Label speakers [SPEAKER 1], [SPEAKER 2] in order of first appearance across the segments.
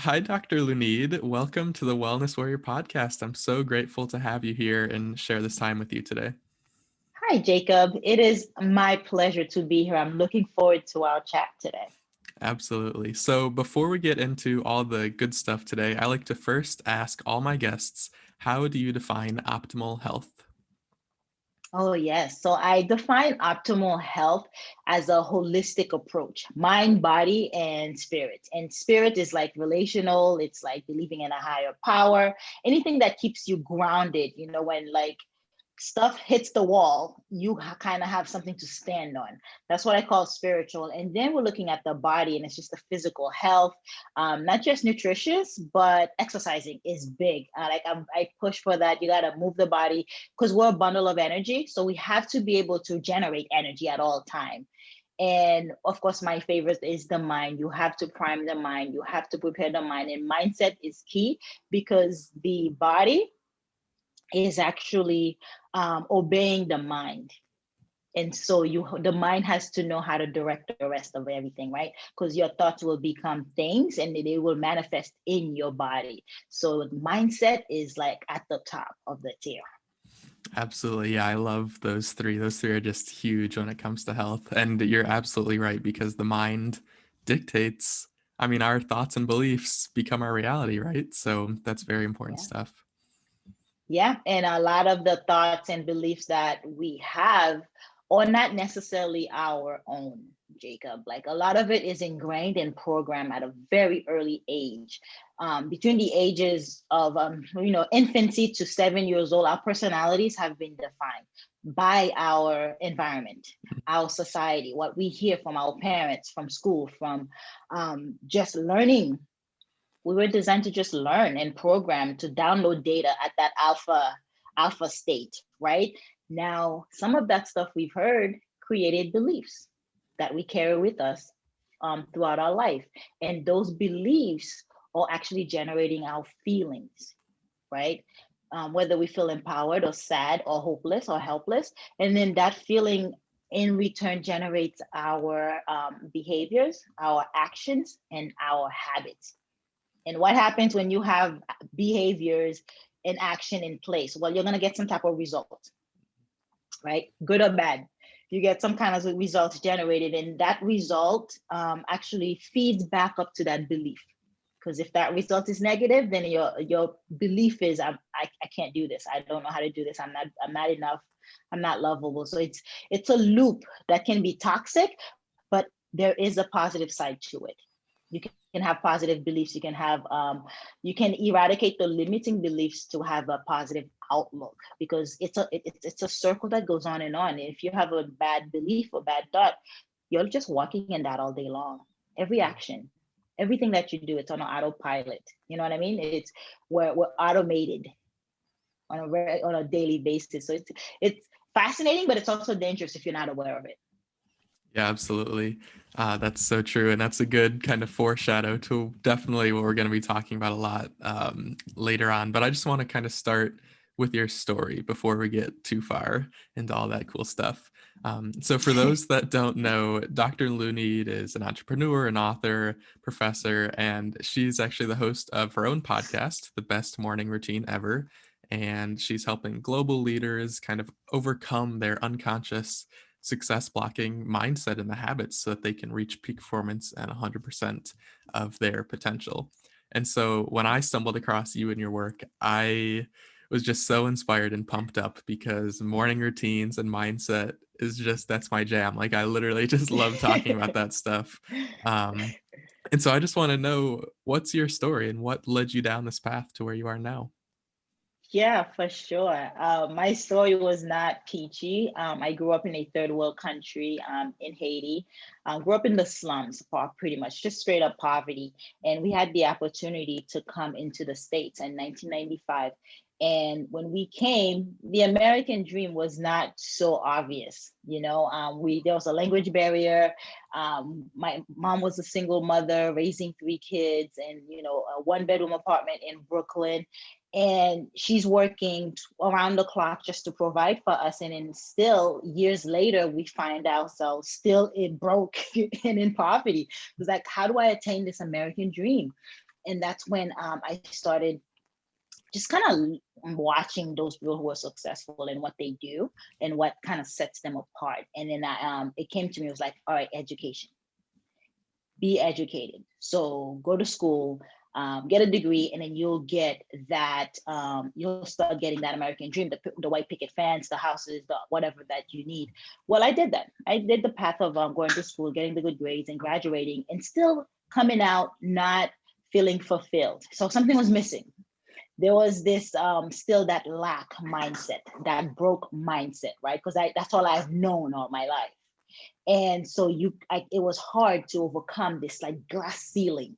[SPEAKER 1] Hi, Dr. Lunid. Welcome to the Wellness Warrior podcast. I'm so grateful to have you here and share this time with you today.
[SPEAKER 2] Hi, Jacob. It is my pleasure to be here. I'm looking forward to our chat today.
[SPEAKER 1] Absolutely. So, before we get into all the good stuff today, I like to first ask all my guests, how do you define optimal health?
[SPEAKER 2] Oh, yes. So I define optimal health as a holistic approach, mind, body, and spirit. And spirit is like relational, it's like believing in a higher power, anything that keeps you grounded, when like stuff hits the wall, you kind of have something to stand on. That's what I call spiritual. And then we're looking at the body, and it's just the physical health, not just nutritious, but exercising is big. I push for that. You got to move the body because we're a bundle of energy. So we have to be able to generate energy at all time. And of course, my favorite is the mind. You have to prime the mind. You have to prepare the mind. And mindset is key because the body is actually obeying the mind. And so the mind has to know how to direct the rest of everything, right? Because your thoughts will become things and they will manifest in your body. So mindset is like at the top of the tier.
[SPEAKER 1] Absolutely. Yeah, I love those three. Those three are just huge when it comes to health. And you're absolutely right because the mind dictates, our thoughts and beliefs become our reality, right? So, that's very important
[SPEAKER 2] Yeah.
[SPEAKER 1] stuff.
[SPEAKER 2] Yeah. And a lot of the thoughts and beliefs that we have are not necessarily our own, Jacob. Like a lot of it is ingrained and programmed at a very early age. Between the ages of infancy to 7 years old, our personalities have been defined by our environment, our society, what we hear from our parents, from school, from just learning. We were designed to just learn and program to download data at that alpha state, right? Now some of that stuff we've heard created beliefs that we carry with us throughout our life, and those beliefs are actually generating our feelings, right? Whether we feel empowered or sad or hopeless or helpless, and then that feeling in return generates our behaviors, our actions, and our habits. And what happens when you have behaviors and action in place? Well, you're going to get some type of result, right? Good or bad. You get some kind of results generated, and that result actually feeds back up to that belief. Because if that result is negative, then your belief is I can't do this. I don't know how to do this. I'm not enough. I'm not lovable. So it's a loop that can be toxic, but there is a positive side to it. You can have positive beliefs. You can eradicate the limiting beliefs to have a positive outlook, because it's a circle that goes on and on. If you have a bad belief or bad thought, you're just walking in that all day long. Every action, everything that you do, it's on an autopilot. You know what I mean? We're automated on a daily basis. So it's fascinating, but it's also dangerous if you're not aware of it.
[SPEAKER 1] Yeah, absolutely. That's so true. And that's a good kind of foreshadow to definitely what we're going to be talking about a lot later on. But I just want to kind of start with your story before we get too far into all that cool stuff. So, for those that don't know, Dr. Lunid is an entrepreneur, an author, professor, and she's actually the host of her own podcast, The Best Morning Routine Ever. And she's helping global leaders kind of overcome their unconscious success blocking mindset and the habits so that they can reach peak performance and 100% of their potential. And so when I stumbled across you and your work, I was just so inspired and pumped up because morning routines and mindset is just, that's my jam. Like I literally just love talking about that stuff. Um, and so I just want to know, what's your story and what led you down this path to where you are now?
[SPEAKER 2] Yeah, for sure. My story was not peachy. I grew up in a third world country in Haiti. Grew up in the slums, pretty much just straight up poverty. And we had the opportunity to come into the States in 1995. And when we came, the American dream was not so obvious. There was a language barrier. My mom was a single mother raising three kids, and a one-bedroom apartment in Brooklyn, and she's working around the clock just to provide for us. And then still years later, we find ourselves still in broke and in poverty. It was like, how do I attain this American dream? And that's when I started just kind of watching those people who are successful and what they do and what kind of sets them apart. And then it came to me, it was like, all right, education, be educated. So go to school, get a degree, and then you'll get that, you'll start getting that American dream, the white picket fence, the houses, the whatever that you need. Well, I did that. I did the path of going to school, getting the good grades and graduating, and still coming out not feeling fulfilled. So something was missing. There was this still that lack mindset, that broke mindset, right? Because that's all I've known all my life. And so it was hard to overcome this like glass ceiling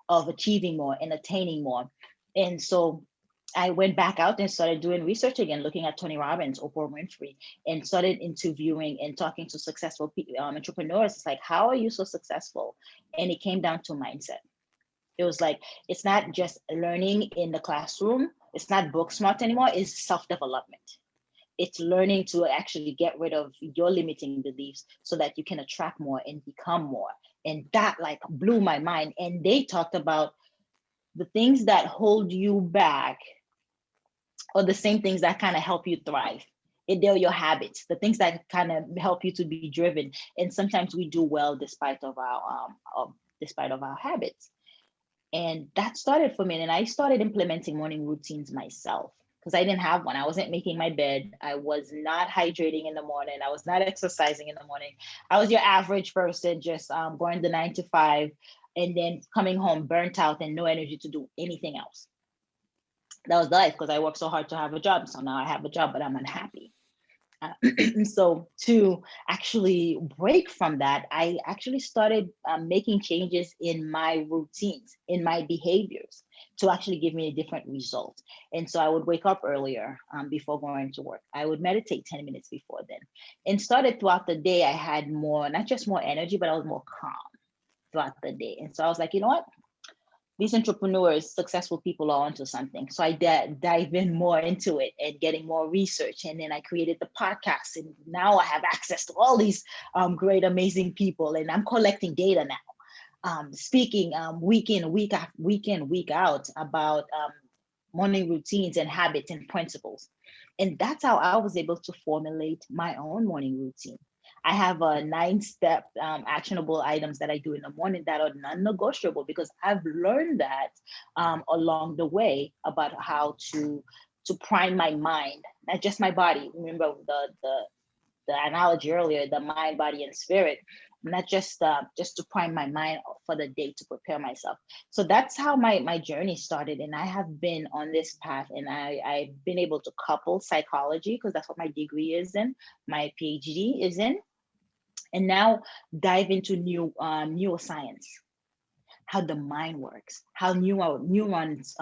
[SPEAKER 2] of achieving more and attaining more. And so I went back out and started doing research again, looking at Tony Robbins, Oprah Winfrey, and started interviewing and talking to successful entrepreneurs. It's like, how are you so successful? And it came down to mindset. It was like, it's not just learning in the classroom. It's not book smart anymore. It's self-development. It's learning to actually get rid of your limiting beliefs so that you can attract more and become more. And that like blew my mind. And they talked about the things that hold you back are the same things that kind of help you thrive. They're your habits, the things that kind of help you to be driven. And sometimes we do well despite of our habits. And that started for me. And I started implementing morning routines myself because I didn't have one. I wasn't making my bed. I was not hydrating in the morning. I was not exercising in the morning. I was your average person, just going the 9 to 5 and then coming home burnt out and no energy to do anything else. That was life because I worked so hard to have a job. So now I have a job, but I'm unhappy. So to actually break from that, I actually started making changes in my routines, in my behaviors to actually give me a different result. And so I would wake up earlier before going to work. I would meditate 10 minutes before then and started throughout the day. I had more, not just more energy, but I was more calm throughout the day. And so I was like, you know what? These entrepreneurs, successful people are onto something. So I dive in more into it and getting more research. And then I created the podcast. And now I have access to all these great, amazing people. And I'm collecting data now, speaking week in, week out about morning routines and habits and principles. And that's how I was able to formulate my own morning routine. I have a 9-step actionable items that I do in the morning that are non-negotiable because I've learned that along the way about how to prime my mind, not just my body. Remember the analogy earlier, the mind, body, and spirit, not just to prime my mind for the day to prepare myself. So that's how my journey started. And I have been on this path and I've been able to couple psychology because that's what my degree is in, my PhD is in, and now dive into neuroscience, how the mind works, how neurons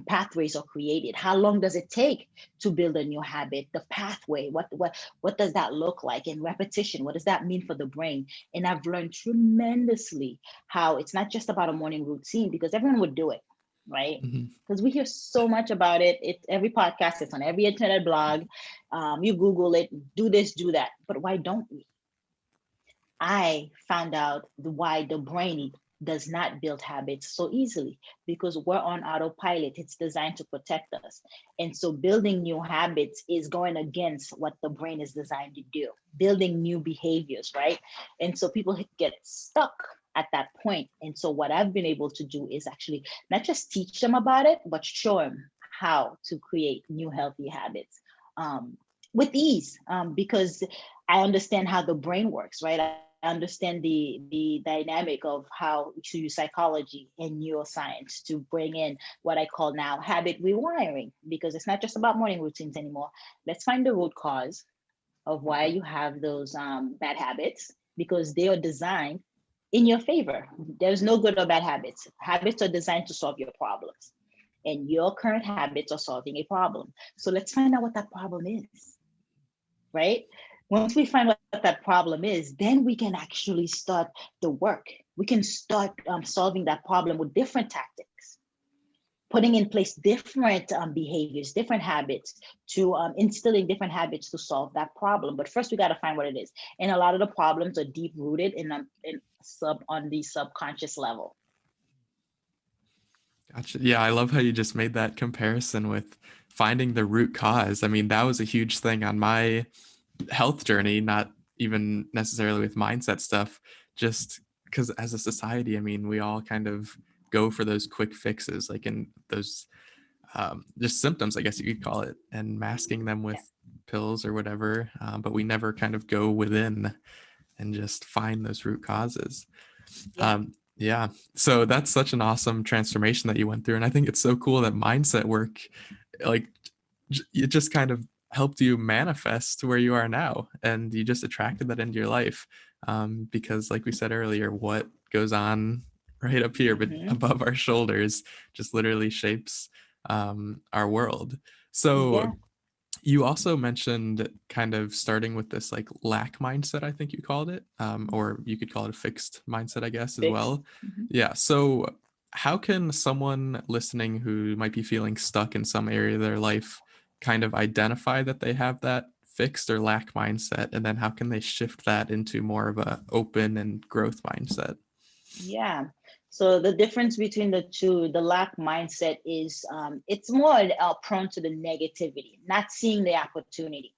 [SPEAKER 2] pathways are created, how long does it take to build a new habit, the pathway, what does that look like, and repetition, what does that mean for the brain? And I've learned tremendously how it's not just about a morning routine because everyone would do it, right? Because we hear so much about it. It's every podcast, it's on every internet blog. You Google it, do this, do that. But why don't we? I found out why the brain does not build habits so easily because we're on autopilot. It's designed to protect us. And so building new habits is going against what the brain is designed to do, building new behaviors, right? And so people get stuck at that point. And so what I've been able to do is actually not just teach them about it, but show them how to create new healthy habits. With ease, because I understand how the brain works, right? I understand the dynamic of how to use psychology and neuroscience to bring in what I call now habit rewiring, because it's not just about morning routines anymore. Let's find the root cause of why you have those bad habits, because they are designed in your favor. There's no good or bad habits. Habits are designed to solve your problems, and your current habits are solving a problem. So let's find out what that problem is, right? Once we find what that problem is, then we can actually start the work. We can start solving that problem with different tactics, putting in place different behaviors, different habits to instilling different habits to solve that problem. But first, we got to find what it is. And a lot of the problems are deep rooted on the subconscious level.
[SPEAKER 1] Gotcha. Yeah, I love how you just made that comparison with finding the root cause. I mean, that was a huge thing on my health journey, not even necessarily with mindset stuff, just because as a society, I mean, we all kind of go for those quick fixes, like in those just symptoms, I guess you could call it, and masking them
[SPEAKER 2] Yeah.
[SPEAKER 1] with pills or whatever. But we never kind of go within and just find those root causes.
[SPEAKER 2] Yeah.
[SPEAKER 1] Yeah. So that's such an awesome transformation that you went through. And I think it's so cool that mindset work, like, it just kind of helped you manifest where you are now. And you just attracted that into your life. Because, like we said earlier, what goes on right up here, but
[SPEAKER 2] Hmm.
[SPEAKER 1] above our shoulders, just literally shapes our world. So,
[SPEAKER 2] Yeah.
[SPEAKER 1] you also mentioned kind of starting with this like lack mindset, I think you called it, or you could call it a fixed mindset, I guess, as
[SPEAKER 2] Fixed.
[SPEAKER 1] well.
[SPEAKER 2] Mhm.
[SPEAKER 1] Yeah. So, how can someone listening who might be feeling stuck in some area of their life kind of identify that they have that fixed or lack mindset? And then how can they shift that into more of a open and growth mindset?
[SPEAKER 2] Yeah. So the difference between the two, the lack mindset is it's more prone to the negativity, not seeing the opportunity.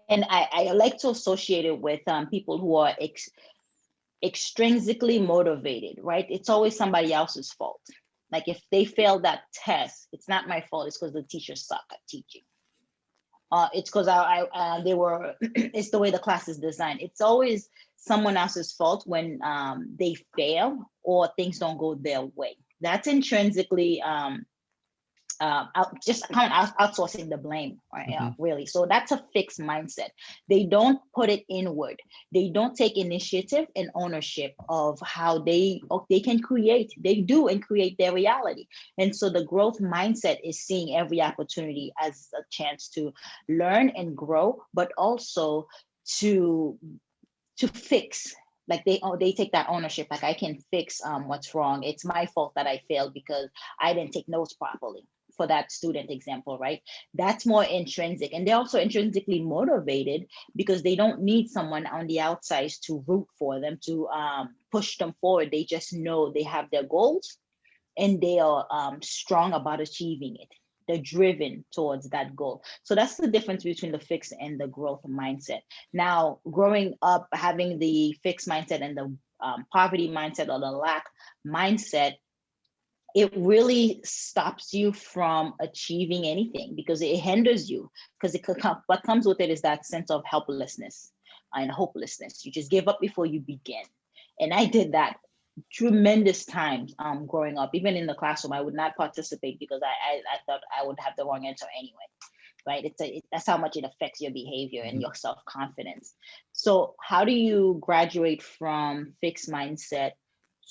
[SPEAKER 2] And I like to associate it with people who are extrinsically motivated, right? It's always somebody else's fault. Like if they failed that test, it's not my fault. It's because the teacher suck at teaching. It's because they were. It's the way the class is designed. It's always someone else's fault when they fail or things don't go their way. That's intrinsically just kind of outsourcing the blame, right?
[SPEAKER 1] Mm-hmm.
[SPEAKER 2] Really. So that's a fixed mindset. They don't put it inward. They don't take initiative and ownership of how they can create. They do and create their reality. And so the growth mindset is seeing every opportunity as a chance to learn and grow, but also to fix. Like they take that ownership. Like I can fix what's wrong. It's my fault that I failed because I didn't take notes properly for that student example, right? That's more intrinsic. And they're also intrinsically motivated because they don't need someone on the outside to root for them, to push them forward. They just know they have their goals and they are strong about achieving it. They're driven towards that goal. So that's the difference between the fixed and the growth mindset. Now, growing up, having the fixed mindset and the poverty mindset or the lack mindset, it really stops you from achieving anything because it hinders you. Because what comes with it is that sense of helplessness and hopelessness. You just give up before you begin. And I did that tremendous times growing up. Even in the classroom, I would not participate because I thought I would have the wrong answer anyway. Right? That's how much it affects your behavior and
[SPEAKER 1] Mm-hmm.
[SPEAKER 2] your self-confidence. So how do you graduate from fixed mindset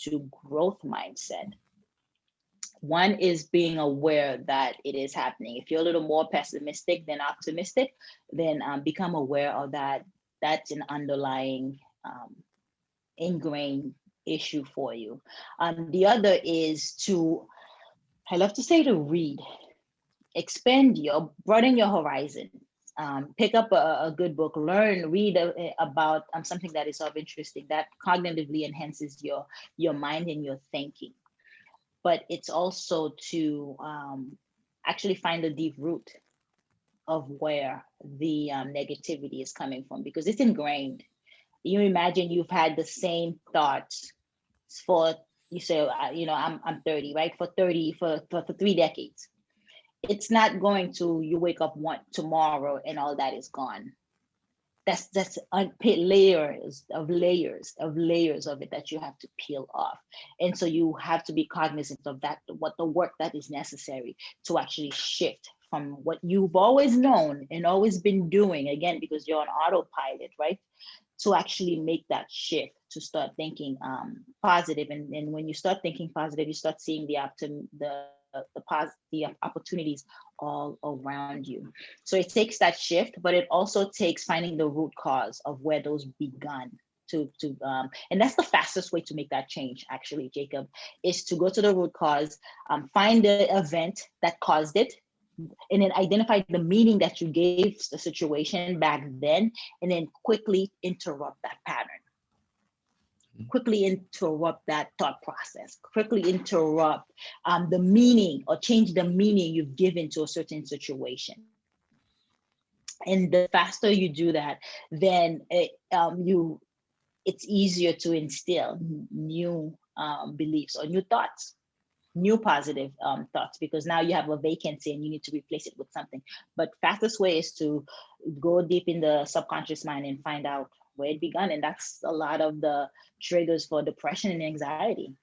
[SPEAKER 2] to growth mindset? One is being aware that it is happening. If you're a little more pessimistic than optimistic, then become aware of that. That's an underlying ingrained issue for you. The other is to, I love to say, to read, broaden your horizon. Pick up a good book, read about something that is of interesting, that cognitively enhances your mind and your thinking. But it's also to actually find the deep root of where the negativity is coming from because it's ingrained. You imagine you've had the same thoughts for, you say, I'm 30, right? For 3 decades. It's not going to, you wake up one tomorrow and all that is gone. That's layers of it that you have to peel off. And so you have to be cognizant of that, what the work that is necessary to actually shift from what you've always known and always been doing, again, because you're on autopilot, right? To actually make that shift, to start thinking positive. And when you start thinking positive, you start seeing the opportunities all around you. So it takes that shift, but it also takes finding the root cause of where those begun. And that's the fastest way to make that change, actually, Jacob, is to go to the root cause, find the event that caused it, and then identify the meaning that you gave the situation back then, and then quickly interrupt that pattern. quickly interrupt that thought process, quickly interrupt the meaning or change the meaning you've given to a certain situation. And the faster you do that, then it's easier to instill new beliefs or new thoughts, new positive thoughts, because now you have a vacancy and you need to replace it with something. But fastest way is to go deep in the subconscious mind and find out where it began. And that's a lot of the triggers for depression and anxiety.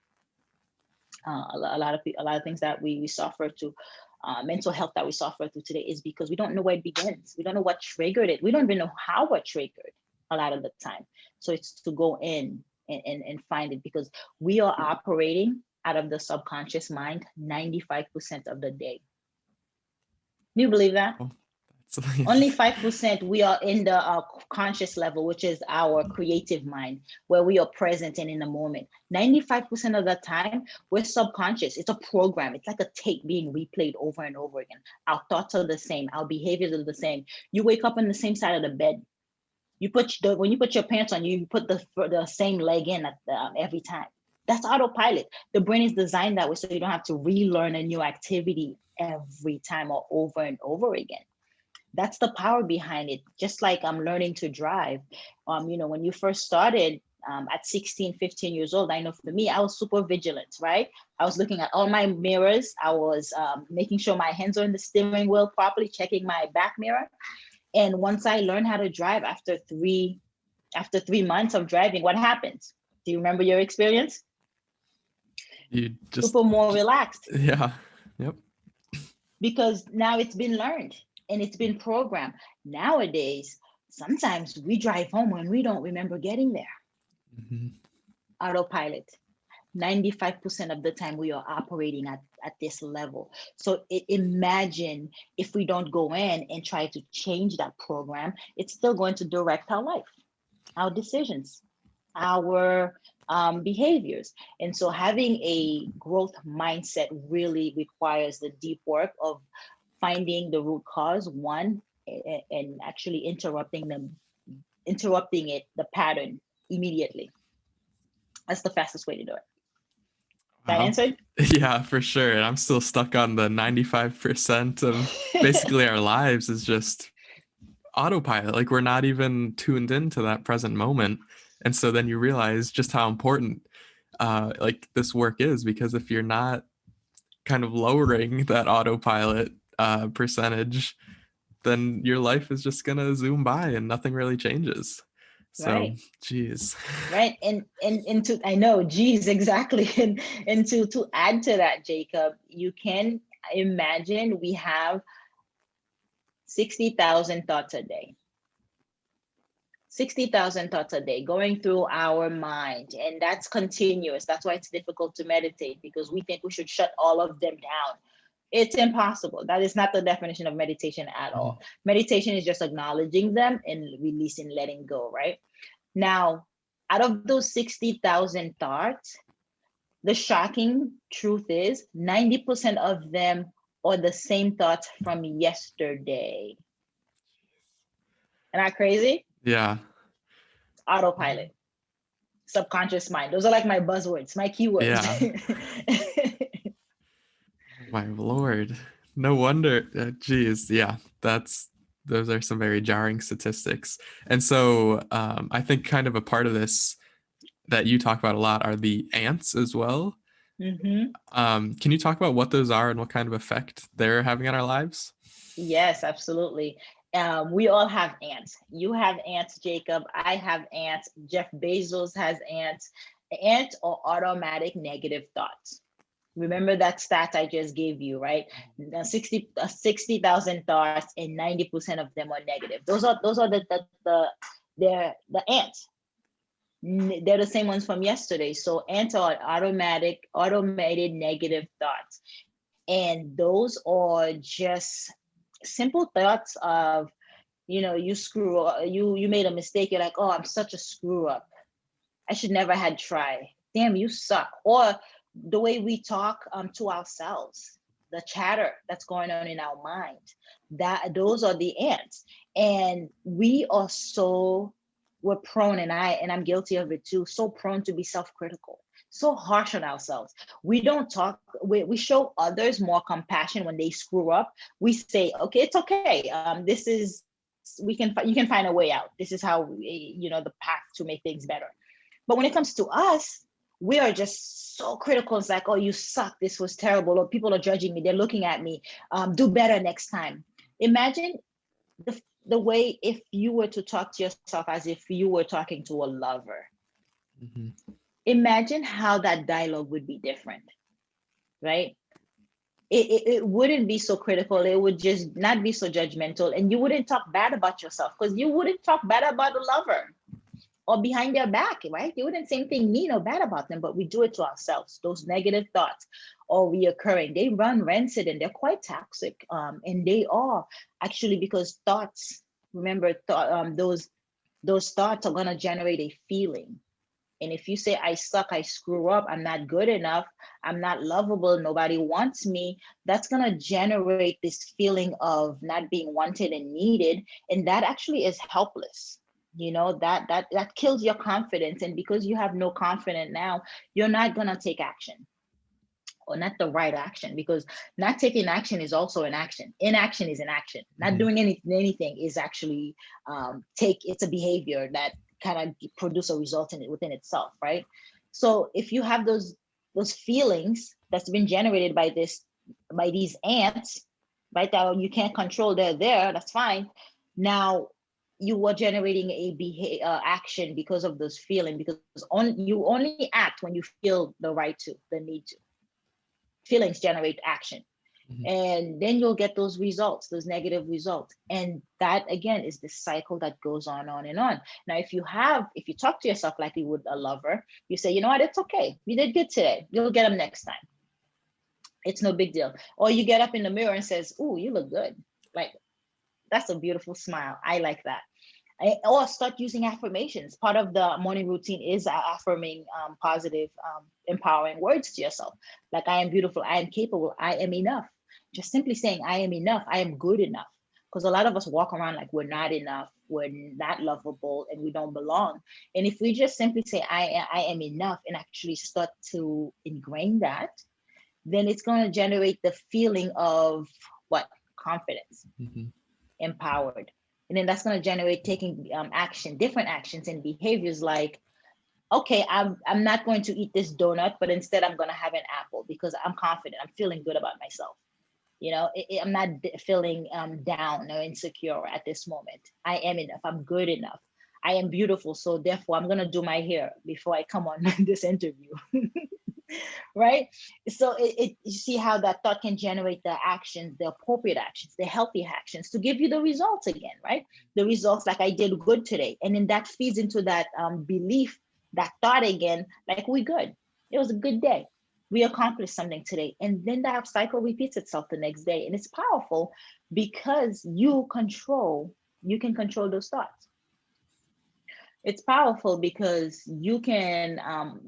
[SPEAKER 2] A lot of things that we suffer to, mental health that we suffer through today, is because we don't know where it begins. We don't know what triggered it. We don't even know how it triggered a lot of the time. So it's to go in and find it, because we are operating out of the subconscious mind 95% of the day. Do you believe that?
[SPEAKER 1] Oh,
[SPEAKER 2] Only 5% we are in the conscious level, which is our creative mind, where we are present and in the moment. 95% of the time, we're subconscious. It's a program. It's like a tape being replayed over and over again. Our thoughts are the same. Our behaviors are the same. You wake up on the same side of the bed. When you put your pants on, you put the same leg in every time. That's autopilot. The brain is designed that way, so you don't have to relearn a new activity every time or over and over again. That's the power behind it. Just like I'm learning to drive. When you first started at 16, 15 years old, I know for me, I was super vigilant, right? I was looking at all my mirrors. I was making sure my hands are in the steering wheel properly, checking my back mirror. And once I learned how to drive after 3 months of driving, what happens? Do you remember your experience?
[SPEAKER 1] You just,
[SPEAKER 2] Super more relaxed.
[SPEAKER 1] yeah. Yep.
[SPEAKER 2] Because now it's been learned and it's been programmed. Nowadays, sometimes we drive home and we don't remember getting there.
[SPEAKER 1] Mm-hmm.
[SPEAKER 2] Autopilot. 95% of the time we are operating at this level. So imagine if we don't go in and try to change that program, it's still going to direct our life, our decisions, our behaviors. And so having a growth mindset really requires the deep work of finding the root cause, one, and actually interrupting it, the pattern, immediately. That's the fastest way to do it. That
[SPEAKER 1] Wow.
[SPEAKER 2] answered?
[SPEAKER 1] Yeah, for sure. And I'm still stuck on the 95% of basically our lives is just autopilot. Like we're not even tuned into that present moment. And so then you realize just how important like this work is, because if you're not kind of lowering that autopilot percentage, then your life is just gonna zoom by and nothing really changes. So,
[SPEAKER 2] Right.
[SPEAKER 1] geez.
[SPEAKER 2] Right. And to, I know, geez, exactly. And to add to that, Jacob, you can imagine we have 60,000 thoughts a day. 60,000 thoughts a day going through our mind, and that's continuous. That's why it's difficult to meditate, because we think we should shut all of them down. It's impossible. That is not the definition of meditation at all. Meditation is just acknowledging them and releasing, letting go, right? Now, out of those 60,000 thoughts, the shocking truth is 90% of them are the same thoughts from yesterday. Isn't that crazy?
[SPEAKER 1] Yeah.
[SPEAKER 2] Autopilot, subconscious mind. Those are like my buzzwords, my keywords.
[SPEAKER 1] Yeah. Oh my Lord. No wonder. Geez. Yeah. Those are some very jarring statistics. And so I think kind of a part of this that you talk about a lot are the ants as well.
[SPEAKER 2] Mm-hmm.
[SPEAKER 1] Can you talk about what those are and what kind of effect they're having on our lives?
[SPEAKER 2] Yes, absolutely. We all have ants. You have ants, Jacob. I have ants. Jeff Bezos has ants. Ants are automatic negative thoughts. Remember that stat I just gave you, right? 60,000 thoughts, and 90% of them are negative. Those are they're the ants. They're the same ones from yesterday. So ants are automated negative thoughts. And those are just simple thoughts of, you screw up, you made a mistake. You're like, oh, I'm such a screw up. I should never had tried. Damn, you suck. Or the way we talk to ourselves, the chatter that's going on in our mind, those are the ants. And we are so we're prone, and I'm guilty of it too, so prone to be self-critical, so harsh on ourselves. We don't talk, we show others more compassion when they screw up. We say, okay, it's okay. This is, you can find a way out. This is how, the path to make things better. But when it comes to us, we are just so critical. It's like, oh, you suck. This was terrible. Or people are judging me. They're looking at me. Do better next time. Imagine the way if you were to talk to yourself as if you were talking to a lover.
[SPEAKER 1] Mhm.
[SPEAKER 2] Imagine how that dialogue would be different, right? It wouldn't be so critical. It would just not be so judgmental. And you wouldn't talk bad about yourself, because you wouldn't talk bad about a lover or behind their back, right? You wouldn't say anything mean or bad about them, but we do it to ourselves. Those negative thoughts are reoccurring. They run rancid and they're quite toxic. And they are actually, because thoughts, remember, those thoughts are gonna generate a feeling. And if you say, I suck, I screw up, I'm not good enough, I'm not lovable, nobody wants me, that's going to generate this feeling of not being wanted and needed. And that actually is helpless. That kills your confidence. And because you have no confidence now, you're not going to take action, or not the right action, because not taking action is also an action. Inaction is an action. Not
[SPEAKER 1] Mhm.
[SPEAKER 2] doing anything is actually it's a behavior that kind of produce a result in it within itself, right? So if you have those feelings that's been generated by these ants, right, that you can't control, they're there, that's fine. Now you are generating action because of those feelings, because you only act when you feel the right to, the need to. Feelings generate action,
[SPEAKER 1] Mhm.
[SPEAKER 2] and then you'll get those results, those negative results. And that again is the cycle that goes on and on. Now if you talk to yourself like you would a lover, you say, you know what, it's okay, you did good today, you'll get them next time, it's no big deal. Or you get up in the mirror and says, oh, you look good, like, that's a beautiful smile, I like that. Or start using affirmations. Part of the morning routine is affirming positive, empowering words to yourself. Like, I am beautiful, I am capable, I am enough. Just simply saying, I am enough, I am good enough. Because a lot of us walk around like we're not enough, we're not lovable, and we don't belong. And if we just simply say, I am enough, and actually start to ingrain that, then it's going to generate the feeling of what? Confidence,
[SPEAKER 1] Mhm.
[SPEAKER 2] empowered. And then that's going to generate taking action, different actions and behaviors, like, okay, I'm not going to eat this donut, but instead I'm going to have an apple because I'm confident, I'm feeling good about myself. I'm not feeling down or insecure at this moment. I am enough, I'm good enough, I am beautiful, so therefore I'm going to do my hair before I come on this interview. Right? So you see how that thought can generate the actions, the appropriate actions, the healthy actions to give you the results again, right? The results, like, I did good today. And then that feeds into that belief, that thought again, like, we good. It was a good day. We accomplished something today. And then that cycle repeats itself the next day. And it's powerful because you can control those thoughts. It's powerful because you can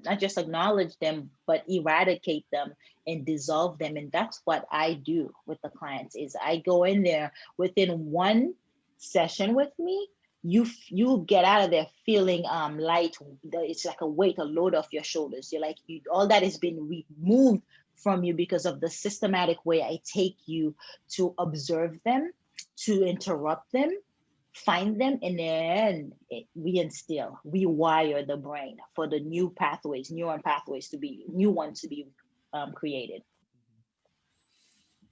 [SPEAKER 2] not just acknowledge them, but eradicate them and dissolve them. And that's what I do with the clients. Is I go in there within one session with me, you get out of there feeling light. It's like a weight, a load off your shoulders. You're like, all that has been removed from you because of the systematic way I take you to observe them, to interrupt them, find them, and then reinstill, rewire the brain for the neuron pathways to be new ones to be created.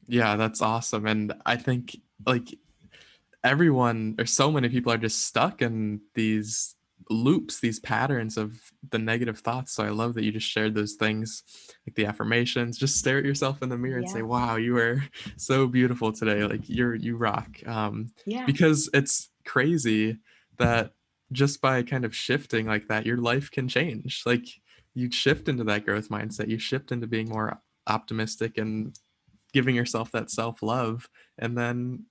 [SPEAKER 1] Yeah, that's awesome. And I think, like, everyone or so many people are just stuck in these loops, these patterns of the negative thoughts. So I love that you just shared those things, like the affirmations. Just stare at yourself in the mirror and say,
[SPEAKER 2] Yeah,
[SPEAKER 1] wow, you are so beautiful today, like you rock.
[SPEAKER 2] yeah.
[SPEAKER 1] Because it's crazy that just by kind of shifting like that, your life can change. Like, you shift into that growth mindset, you shift into being more optimistic and giving yourself that self-love, and then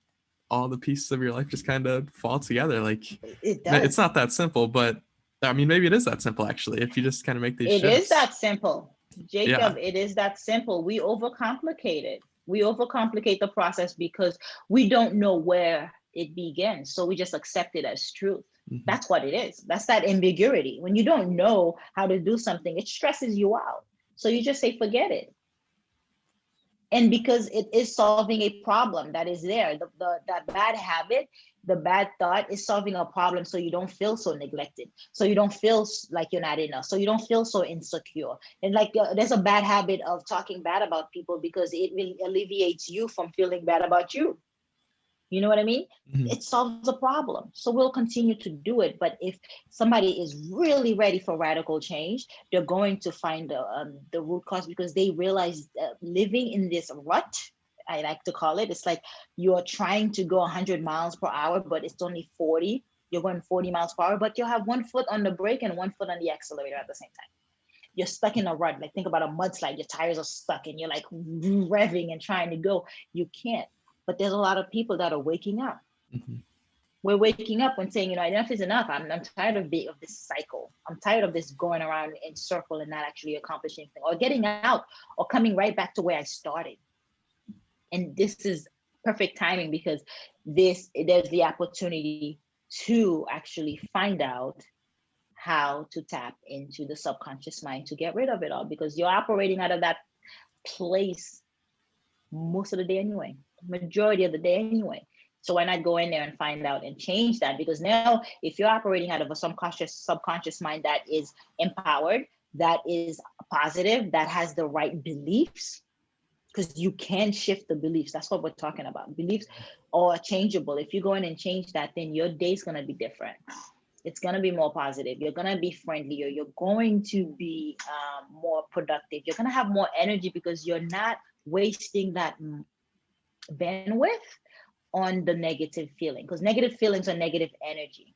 [SPEAKER 1] all the pieces of your life just kind of fall together. Like,
[SPEAKER 2] It
[SPEAKER 1] it's
[SPEAKER 2] does.
[SPEAKER 1] not that simple, but I mean, maybe it is that simple actually, if you just kind of make these
[SPEAKER 2] It is
[SPEAKER 1] shifts.
[SPEAKER 2] that simple,
[SPEAKER 1] Yeah.
[SPEAKER 2] Jacob. It is that simple. We overcomplicate it. We overcomplicate the process because we don't know where it begins. So we just accept it as truth.
[SPEAKER 1] Mhm.
[SPEAKER 2] That's what it is. That's that ambiguity. When you don't know how to do something, it stresses you out. So you just say, forget it. And because it is solving a problem that is there, that bad habit, the bad thought is solving a problem, so you don't feel so neglected, so you don't feel like you're not enough, so you don't feel so insecure. And like there's a bad habit of talking bad about people because it really alleviates you from feeling bad about you. You know what I mean?
[SPEAKER 1] Mhm.
[SPEAKER 2] It solves a problem. So we'll continue to do it. But if somebody is really ready for radical change, they're going to find the root cause, because they realize living in this rut, I like to call it, it's like you're trying to go 100 miles per hour, but it's only 40. You're going 40 miles per hour, but you have one foot on the brake and one foot on the accelerator at the same time. You're stuck in a rut. Like think about a mudslide. Your tires are stuck and you're like revving and trying to go. You can't. But there's a lot of people that are waking up.
[SPEAKER 1] Mhm.
[SPEAKER 2] We're waking up and saying, enough is enough. I'm tired of this cycle. I'm tired of this going around in circle and not actually accomplishing anything, or getting out, or coming right back to where I started. And this is perfect timing, because there's the opportunity to actually find out how to tap into the subconscious mind to get rid of it all, because you're operating out of that place most of the day anyway, majority of the day anyway. So why not go in there and find out and change that? Because now if you're operating out of a subconscious mind that is empowered, that is positive, that has the right beliefs, because you can shift the beliefs. That's what we're talking about. Beliefs are changeable. If you go in and change that, then your day's going to be different. It's going to be more positive. You're going to be friendlier. You're going to be more productive. You're going to have more energy, because you're not wasting that bandwidth on the negative feeling, because negative feelings are negative energy.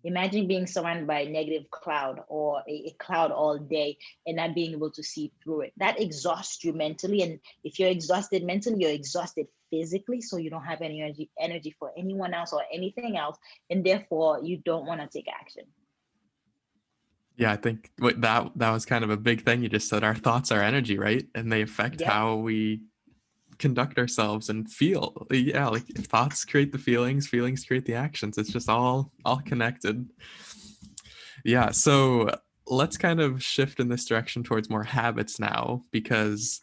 [SPEAKER 2] Imagine being surrounded by a negative cloud, or a cloud all day, and not being able to see through it. That exhausts you mentally. And if you're exhausted mentally, you're exhausted physically. So you don't have any energy for anyone else or anything else. And therefore, you don't want to take action.
[SPEAKER 1] Yeah, I think that was kind of a big thing you just said. Our thoughts are energy, right? And they affect
[SPEAKER 2] Yep.
[SPEAKER 1] how we conduct ourselves and feel. Yeah, like thoughts create the feelings, feelings create the actions. It's just all connected. Yeah, so let's kind of shift in this direction towards more habits now, because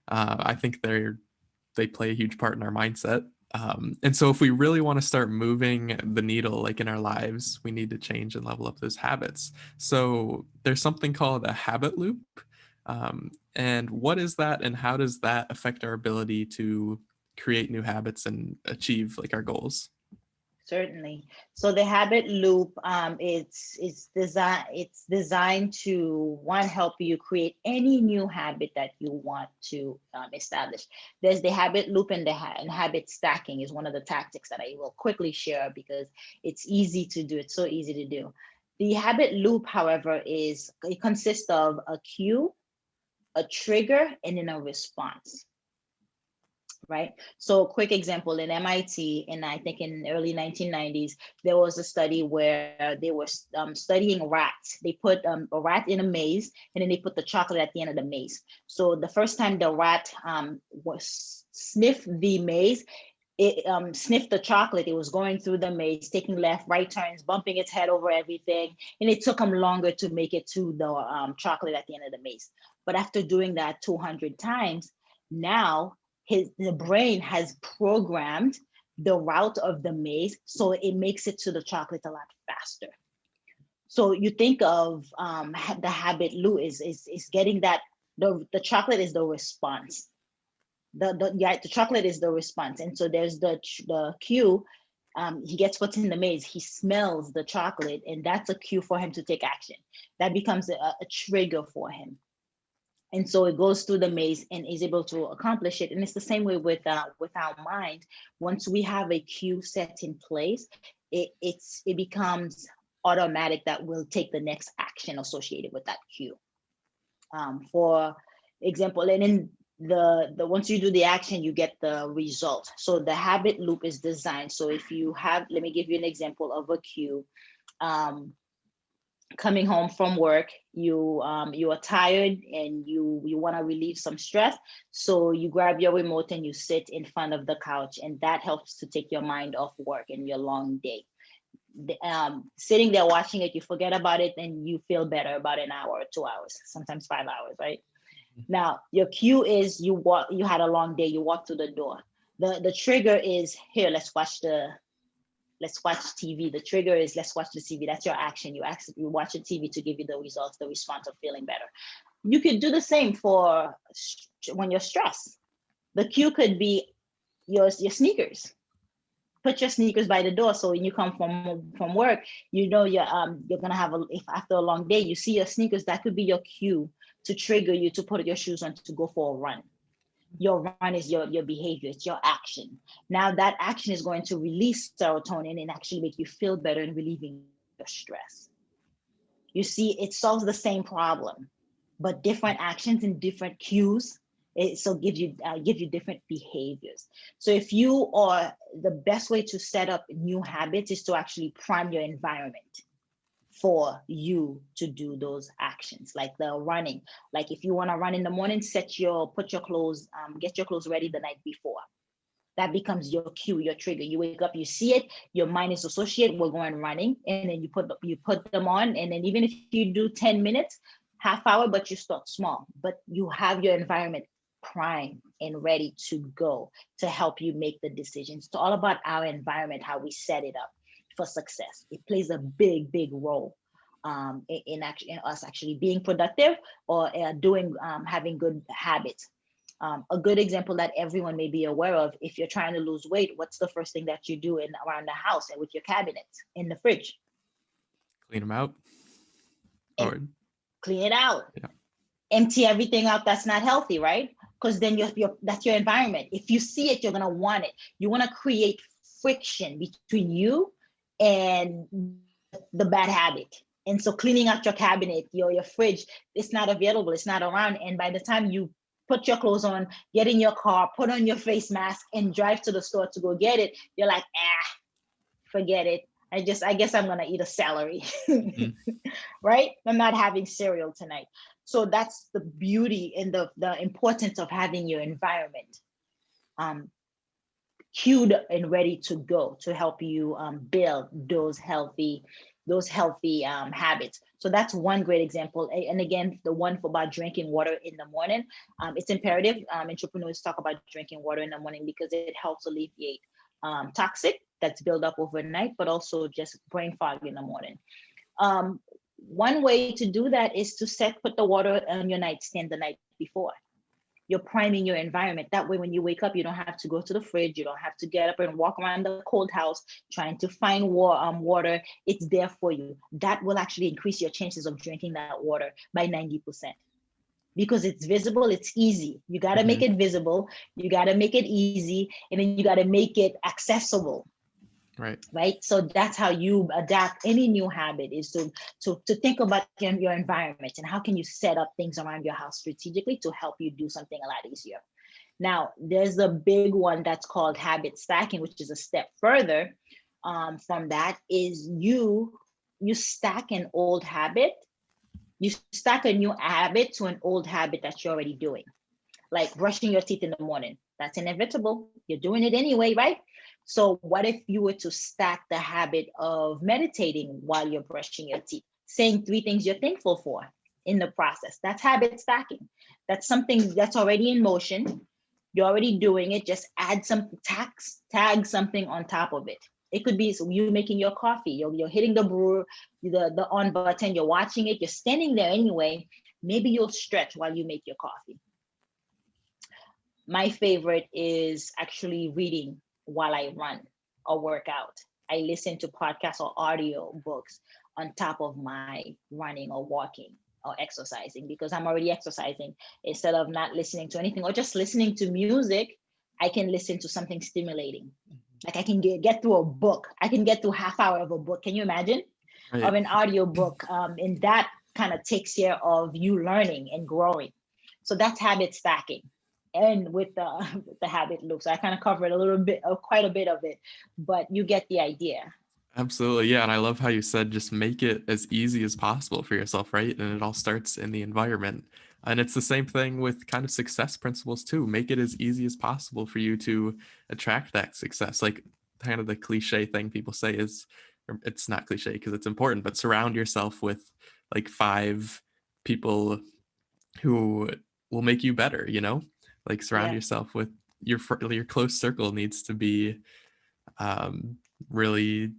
[SPEAKER 1] I think they play a huge part in our mindset. And so if we really want to start moving the needle like in our lives, we need to change and level up those habits. So there's something called a habit loop. And what is that, and how does that affect our ability to create new habits and achieve like our goals?
[SPEAKER 2] Certainly. So the habit loop, it's designed to, one, help you create any new habit that you want to establish. There's the habit loop, and and habit stacking is one of the tactics that I will quickly share, because it's easy to do. It's so easy to do. The habit loop, however, it consists of a cue, a trigger, and then a response. Right. So quick example, in MIT, and I think in early 1990s, there was a study where they were studying rats. They put a rat in a maze, and then they put the chocolate at the end of the maze. So the first time the rat was sniffed the maze, it sniffed the chocolate. It was going through the maze, taking left, right turns, bumping its head over everything. And it took them longer to make it to the chocolate at the end of the maze. But after doing that 200 times, now the brain has programmed the route of the maze, so it makes it to the chocolate a lot faster. So you think of the habit loop is getting that. The chocolate is the response. The chocolate is the response, and so there's the cue. He gets what's in the maze. He smells the chocolate, and that's a cue for him to take action. That becomes a trigger for him. And so it goes through the maze and is able to accomplish it. And it's the same way with our mind. Once we have a cue set in place, it becomes automatic that we'll take the next action associated with that cue. For example, and in the once you do the action, you get the result. So the habit loop is designed. So if you have, let me give you an example of a cue. Coming home from work, you are tired and you want to relieve some stress, so you grab your remote and you sit in front of the couch, and that helps to take your mind off work and your long day. sitting there watching it, you forget about it, and you feel better about an hour or 2 hours, sometimes 5 hours, right? Now, your cue is you had a long day, you walk through the door. The trigger is, here, let's watch TV. The trigger is, let's watch the TV. That's your action. You watch the TV to give you the results, the response of feeling better. You could do the same for when you're stressed. The cue could be your sneakers. Put your sneakers by the door, so when you come from work, you know you're gonna have if after a long day you see your sneakers, that could be your cue to trigger you to put your shoes on to go for a run. Your run is your behavior, it's your action. Now that action is going to release serotonin and actually make you feel better and relieving your stress. You see, it solves the same problem, but different actions and different cues. So give you different behaviors. So if you are, the best way to set up new habits is to actually prime your environment for you to do those actions, like the running. Like if you want to run in the morning, get your clothes ready the night before. That becomes your cue, your trigger. You wake up, you see it, your mind is associated, we're going running, and then you put them on, and then even if you do 10 minutes, half hour, but you start small, but you have your environment primed and ready to go to help you make the decisions. It's all about our environment, how we set it up for success. It plays a big role in us actually being productive or having good habits. A good example that everyone may be aware of: if you're trying to lose weight, what's the first thing that you do around the house and with your cabinets in the fridge?
[SPEAKER 1] Clean them out.
[SPEAKER 2] Or clean it out. Yeah. Empty everything out that's not healthy, right? Because then that's your environment. If you see it, you're gonna want it. You want to create friction between you and the bad habit. And so cleaning out your cabinet, your fridge, it's not available, it's not around. And by the time you put your clothes on, get in your car, put on your face mask, and drive to the store to go get it, you're like, forget it. I guess I'm gonna eat a celery. Right? I'm not having cereal tonight. So that's the beauty and the importance of having your environment cued and ready to go to help you build those healthy habits. So that's one great example. And again, the one about drinking water in the morning, it's imperative. Entrepreneurs talk about drinking water in the morning because it helps alleviate toxic that's built up overnight, but also just brain fog in the morning. One way to do that is to put the water on your nightstand the night before. You're priming your environment. That way, when you wake up, you don't have to go to the fridge. You don't have to get up and walk around the cold house trying to find water. It's there for you. That will actually increase your chances of drinking that water by 90%. Because it's visible, it's easy. You got to make it visible. You got to make it easy. And then you got to make it accessible. Right. So that's how you adapt any new habit, is to think about your environment and how can you set up things around your house strategically to help you do something a lot easier. Now, there's a big one that's called habit stacking, which is a step further from that. Is you stack an old habit, you stack a new habit to an old habit that you're already doing, like brushing your teeth in the morning. That's inevitable. You're doing it anyway, right? So what if you were to stack the habit of meditating while you're brushing your teeth, saying 3 things you're thankful for in the process? That's habit stacking. That's something that's already in motion. You're already doing it. Just add some tag something on top of it. It could be you making your coffee. You're hitting the brewer, the on button. You're watching it. You're standing there anyway. Maybe you'll stretch while you make your coffee. My favorite is actually reading while I run or work out. I listen to podcasts or audio books on top of my running or walking or exercising, because I'm already exercising. Instead of not listening to anything or just listening to music, I can listen to something stimulating. Like I can get through a book. I can get through half hour of a book. Can you imagine? Right. Of an audio book. And that kind of takes care of you learning and growing. So that's habit stacking. And with the habit loop. So I kind of covered a little bit, quite a bit of it, but you get the idea.
[SPEAKER 1] Absolutely. Yeah. And I love how you said, just make it as easy as possible for yourself, right? And it all starts in the environment. And it's the same thing with kind of success principles too. Make it as easy as possible for you to attract that success. Like kind of the cliche thing people say is, or it's not cliche because it's important, but surround yourself with like 5 people who will make you better, like surround
[SPEAKER 2] Yeah.
[SPEAKER 1] yourself with your close circle needs to be really,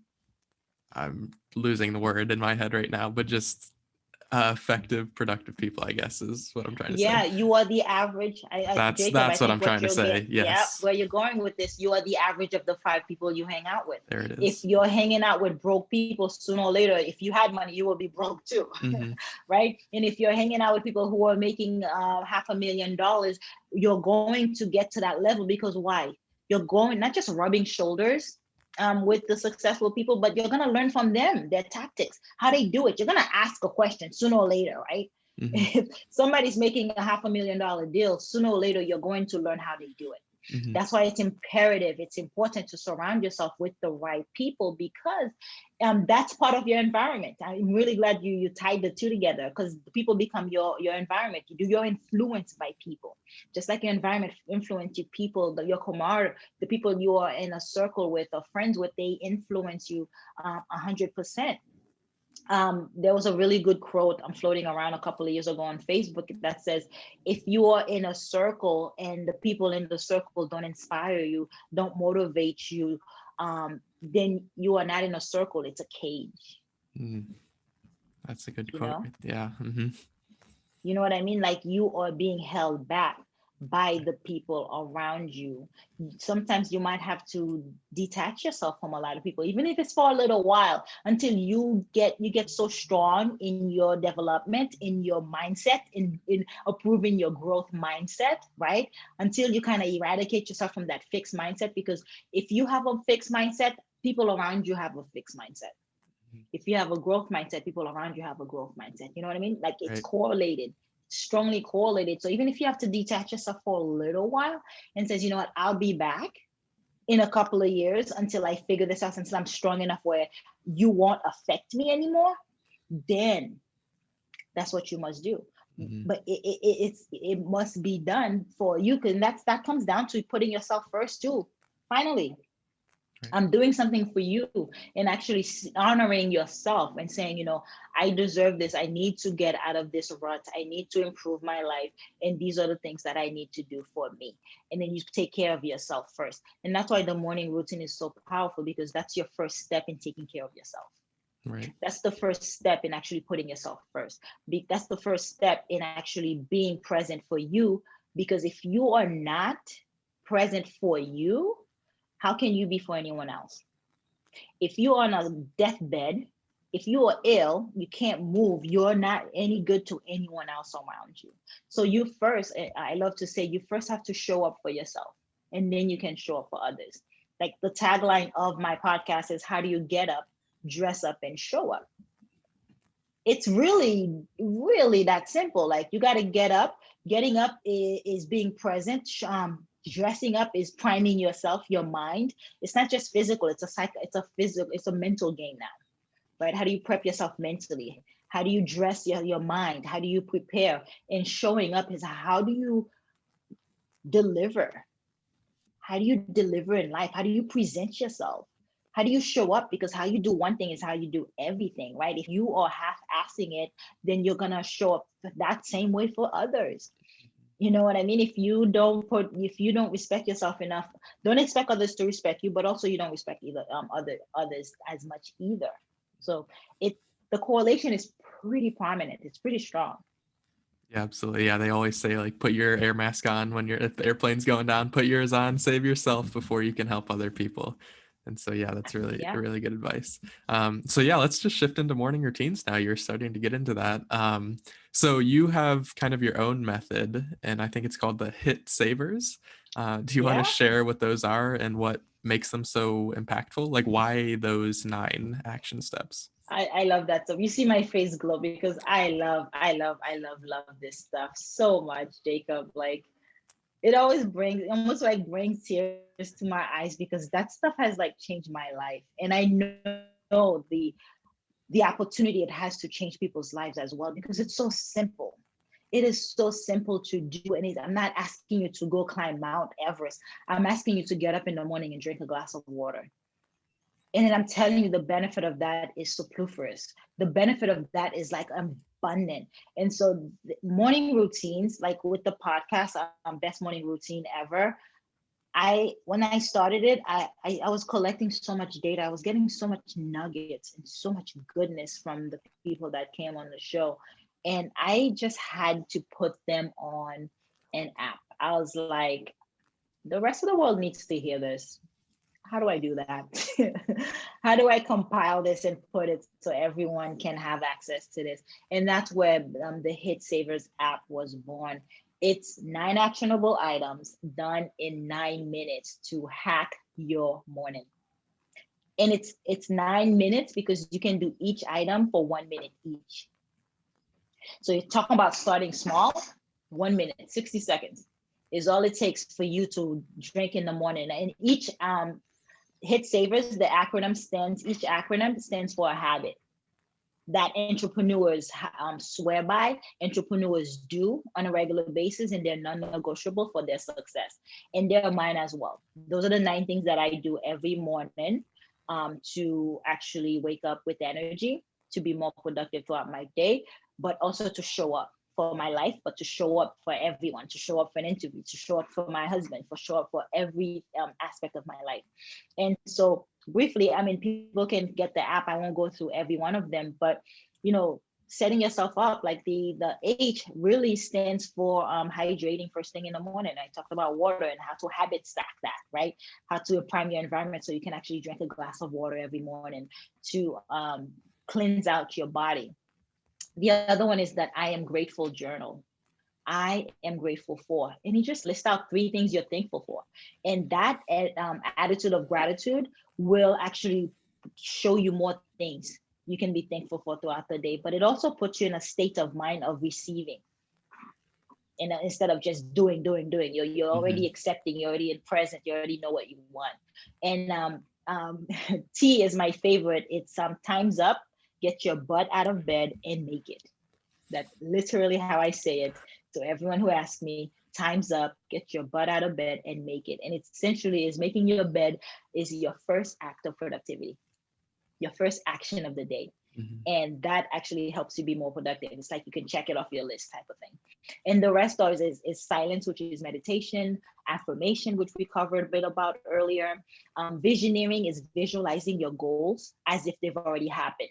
[SPEAKER 1] I'm losing the word in my head right now, but just effective, productive people, I guess is what I'm trying to say.
[SPEAKER 2] Yeah, you are the average. Jacob, I
[SPEAKER 1] That's what
[SPEAKER 2] think
[SPEAKER 1] I'm
[SPEAKER 2] what
[SPEAKER 1] trying to
[SPEAKER 2] you're
[SPEAKER 1] say.
[SPEAKER 2] getting, yeah,
[SPEAKER 1] Yes.
[SPEAKER 2] where you're going with this, you are the average of the 5 people you hang out with.
[SPEAKER 1] There it
[SPEAKER 2] If
[SPEAKER 1] is.
[SPEAKER 2] you're hanging out with broke people, sooner or later, if you had money, you will be broke too,
[SPEAKER 1] Mm-hmm.
[SPEAKER 2] right? And if you're hanging out with people who are making $500,000, you're going to get to that level because why? You're going not just rubbing shoulders with the successful people, but you're gonna learn from them, their tactics, how they do it. You're gonna ask a question sooner or later, right?
[SPEAKER 1] Mm-hmm.
[SPEAKER 2] If somebody's making a $500,000 deal, sooner or later, you're going to learn how they do it.
[SPEAKER 1] Mm-hmm.
[SPEAKER 2] That's why it's imperative, it's important to surround yourself with the right people because that's part of your environment. I'm really glad you tied the two together because people become your environment. You're influenced by people. Just like your environment influence you, people, your camaraderie, the people you are in a circle with or friends with, they influence you 100%. There was a really good quote I'm floating around a couple of years ago on Facebook that says, if you are in a circle and the people in the circle don't inspire you, don't motivate you, then you are not in a circle, it's a cage.
[SPEAKER 1] Mm-hmm. That's a good
[SPEAKER 2] you
[SPEAKER 1] quote.
[SPEAKER 2] know
[SPEAKER 1] Yeah. Mm-hmm.
[SPEAKER 2] You know what I mean? Like you are being held back by the people around you. Sometimes you might have to detach yourself from a lot of people, even if it's for a little while, until you get so strong in your development, in your mindset, in approving your growth mindset, right? Until you kind of eradicate yourself from that fixed mindset. Because if you have a fixed mindset, people around you have a fixed mindset. If you have a growth mindset, people around you have a growth mindset. You know what I mean? Like it's
[SPEAKER 1] Right.
[SPEAKER 2] correlated, strongly correlated. So even if you have to detach yourself for a little while and says, you know what, I'll be back in a couple of years until I figure this out, until I'm strong enough where you won't affect me anymore, then that's what you must do.
[SPEAKER 1] Mm-hmm.
[SPEAKER 2] But it must be done for you, because that comes down to putting yourself first too. Finally,
[SPEAKER 1] Right.
[SPEAKER 2] I'm doing something for you and actually honoring yourself and saying, I deserve this. I need to get out of this rut. I need to improve my life. And these are the things that I need to do for me. And then you take care of yourself first. And that's why the morning routine is so powerful, because that's your first step in taking care of yourself.
[SPEAKER 1] Right.
[SPEAKER 2] That's the first step in actually putting yourself first. That's the first step in actually being present for you. Because if you are not present for you, how can you be for anyone else? If you're on a deathbed, if you are ill, you can't move, you're not any good to anyone else around you. So you first, I love to say, you first have to show up for yourself, and then you can show up for others. Like the tagline of my podcast is, how do you get up, dress up, and show up? It's really, really that simple. Like you got to get up. Getting up is being present. Dressing up is priming yourself, your mind. It's not just physical. It's a physical. It's a mental game now, right? How do you prep yourself mentally? How do you dress your mind? How do you prepare? And showing up is, how do you deliver? How do you deliver in life? How do you present yourself? How do you show up? Because how you do one thing is how you do everything, right? If you are half-assing it, then you're gonna show up that same way for others. You know what I mean? If you don't respect yourself enough, don't expect others to respect you, but also you don't respect either others as much either. So the correlation is pretty prominent. It's pretty strong.
[SPEAKER 1] Yeah, absolutely. Yeah, they always say like put your air mask on when if the airplane's going down, put yours on, save yourself before you can help other people. And so yeah, that's
[SPEAKER 2] Yeah.
[SPEAKER 1] really good advice. So yeah, let's just shift into morning routines now. You're starting to get into that. So you have kind of your own method, and I think it's called the HitSavers. Do you want to
[SPEAKER 2] Yeah.
[SPEAKER 1] share what those are and what makes them so impactful? Like why those 9 action steps?
[SPEAKER 2] I love that stuff. You see my face glow because I love this stuff so much, Jacob. Like it always almost like brings tears to my eyes, because that stuff has like changed my life. And I know the opportunity it has to change people's lives as well, because it's so simple. It is so simple to do. And I'm not asking you to go climb Mount Everest. I'm asking you to get up in the morning and drink a glass of water. And then I'm telling you, the benefit of that is superfluous. The benefit of that is like abundant. And so morning routines, like with the podcast, best morning routine ever. When I started it, I was collecting so much data. I was getting so much nuggets and so much goodness from the people that came on the show. And I just had to put them on an app. I was like, the rest of the world needs to hear this. How do I do that? How do I compile this and put it so everyone can have access to this? And that's where the HitSavers app was born. It's 9 actionable items done in 9 minutes to hack your morning. And it's 9 minutes because you can do each item for 1 minute each. So you're talking about starting small. 1 minute, 60 seconds is all it takes for you to drink in the morning. And each HitSavers, each acronym stands for a habit that entrepreneurs swear by, entrepreneurs do on a regular basis, and they're non-negotiable for their success. And they're mine as well. Those are the 9 things that I do every morning to actually wake up with energy, to be more productive throughout my day, but also to show up for my life, but to show up for everyone, to show up for an interview, to show up for my husband, for show up for every aspect of my life. And so briefly, I mean, people can get the app. I won't go through every one of them, but setting yourself up, like the H really stands for hydrating first thing in the morning. I talked about water and how to habit stack that, right? How to prime your environment so you can actually drink a glass of water every morning to cleanse out your body. The other one is that I am grateful journal. I am grateful for. And you just list out 3 things you're thankful for. And that attitude of gratitude will actually show you more things you can be thankful for throughout the day. But it also puts you in a state of mind of receiving. And instead of just doing, you're already accepting, you're already in present, you already know what you want. And T is my favorite. It's time's up, get your butt out of bed and make it. That's literally how I say it. So everyone who asks me, time's up, get your butt out of bed and make it. And it essentially is making your bed is your first act of productivity, your first action of the day. And that actually helps you be more productive. It's like you can check it off your list type of thing. And the rest is silence, which is meditation, affirmation, which we covered a bit about earlier. Visioneering is visualizing your goals as if they've already happened.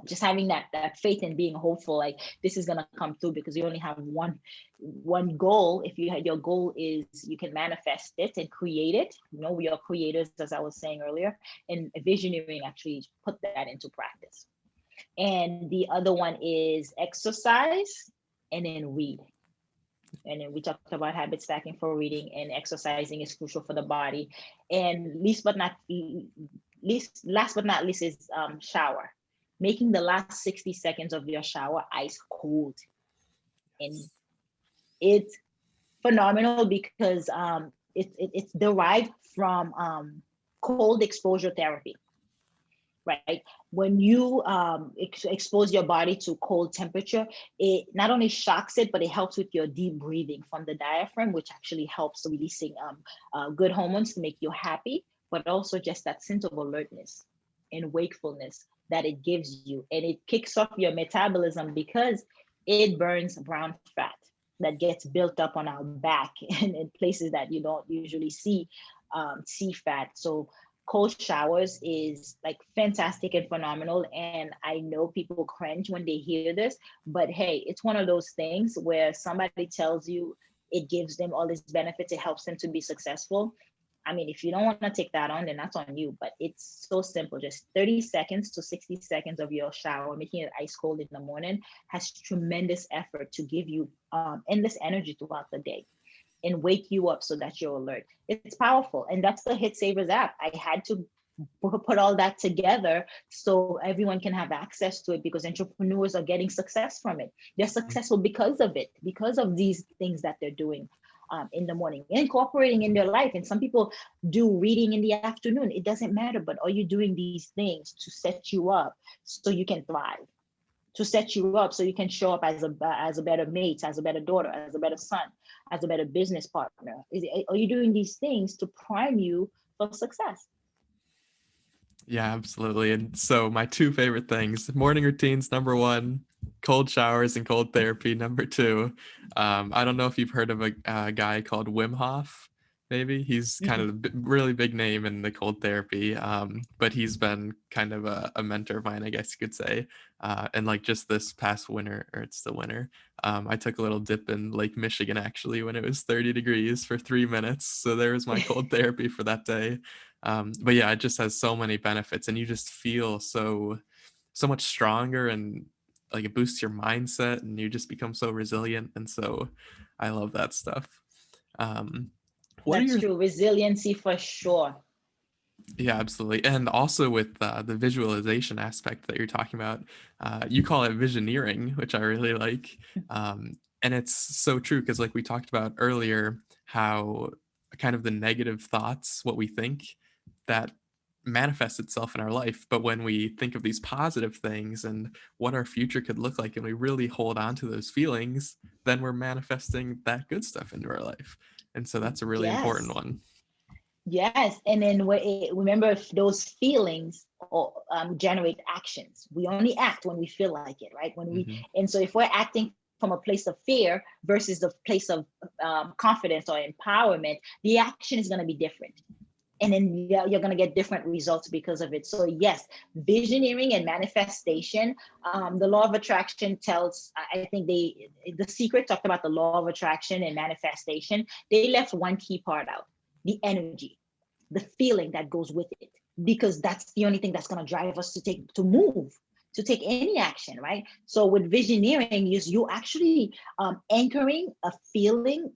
[SPEAKER 2] Just having that faith and being hopeful, like this is going to come through, because you only have one goal. If your goal is, you can manifest it and create it. We are creators, as I was saying earlier, and visioneering actually put that into practice. And the other one is exercise and then read. And then we talked about habit stacking for reading, and exercising is crucial for the body. And last but not least is shower. Making the last 60 seconds of your shower ice cold. And it's phenomenal because it's derived from cold exposure therapy, right? When you expose your body to cold temperature, it not only shocks it, but it helps with your deep breathing from the diaphragm, which actually helps releasing good hormones to make you happy, but also just that sense of alertness and wakefulness that it gives you. And it kicks off your metabolism because it burns brown fat that gets built up on our back and in places that you don't usually see fat. So cold showers is like fantastic and phenomenal. And I know people cringe when they hear this, but hey, it's one of those things where somebody tells you it gives them all these benefits, it helps them to be successful. I mean, if you don't want to take that on, then that's on you. But it's so simple. Just 30 seconds to 60 seconds of your shower, making it ice cold in the morning, has tremendous effort to give you endless energy throughout the day and wake you up so that you're alert. It's powerful. And that's the HitSavers app. I had to put all that together so everyone can have access to it, because entrepreneurs are getting success from it. They're successful because of it, because of these things that they're doing in the morning, incorporating in their life. And some people do reading in the afternoon. It doesn't matter, but are you doing these things to set you up so you can thrive, to set you up so you can show up as a better mate, as a better daughter, as a better son, as a better business partner? Are you doing these things to prime you for success?
[SPEAKER 1] Yeah, absolutely. And so my two favorite things, morning routines, number one, cold showers and cold therapy, number two. I don't know if you've heard of a guy called Wim Hof, maybe. He's kind of
[SPEAKER 2] Mhm.
[SPEAKER 1] a really big name in the cold therapy, but he's been kind of a mentor of mine, I guess you could say. And like just this past winter, or it's the winter, I took a little dip in Lake Michigan actually when it was 30 degrees for 3 minutes. So there was my cold therapy for that day. But yeah, it just has so many benefits, and you just feel so much stronger, and like it boosts your mindset, and you just become so resilient. And so I love that stuff. um what are
[SPEAKER 2] That's
[SPEAKER 1] your
[SPEAKER 2] true. Resiliency for sure.
[SPEAKER 1] Yeah, absolutely. And also with the visualization aspect that you're talking about, you call it visioneering, which I really like. And it's so true because, like we talked about earlier, how kind of the negative thoughts, what we think, that manifests itself in our life. But when we think of these positive things and what our future could look like, and we really hold on to those feelings, then we're manifesting that good stuff into our life. And so that's a really important
[SPEAKER 2] Yes.
[SPEAKER 1] one.
[SPEAKER 2] Yes, and then remember, if those feelings generate actions. We only act when we feel like it, right?
[SPEAKER 1] Hmm.
[SPEAKER 2] And so if we're acting from a place of fear versus the place of confidence or empowerment, the action is going to be different. And then you're going to get different results because of it. So yes, visioneering and manifestation. The law of attraction tells. I think the Secret talked about the law of attraction and manifestation. They left one key part out: the energy, the feeling that goes with it, because that's the only thing that's going to drive us to take any action, right? So with visioneering, you actually anchoring a feeling,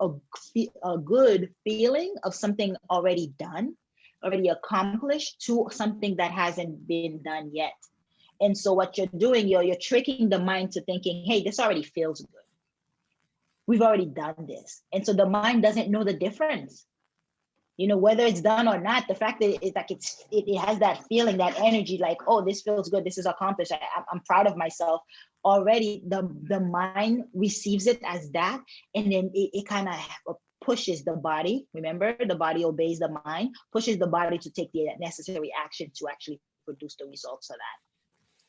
[SPEAKER 2] a good feeling of something already done, already accomplished, to something that hasn't been done yet. And so what you're doing, you're tricking the mind to thinking, hey, this already feels good. We've already done this. And so the mind doesn't know the difference. Whether it's done or not, the fact that it's like it has that feeling, that energy, like, oh, this feels good, this is accomplished, I'm proud of myself. Already the mind receives it as that, and then it kind of pushes the body. Remember, the body obeys the mind, pushes the body to take the necessary action to actually produce the results of that.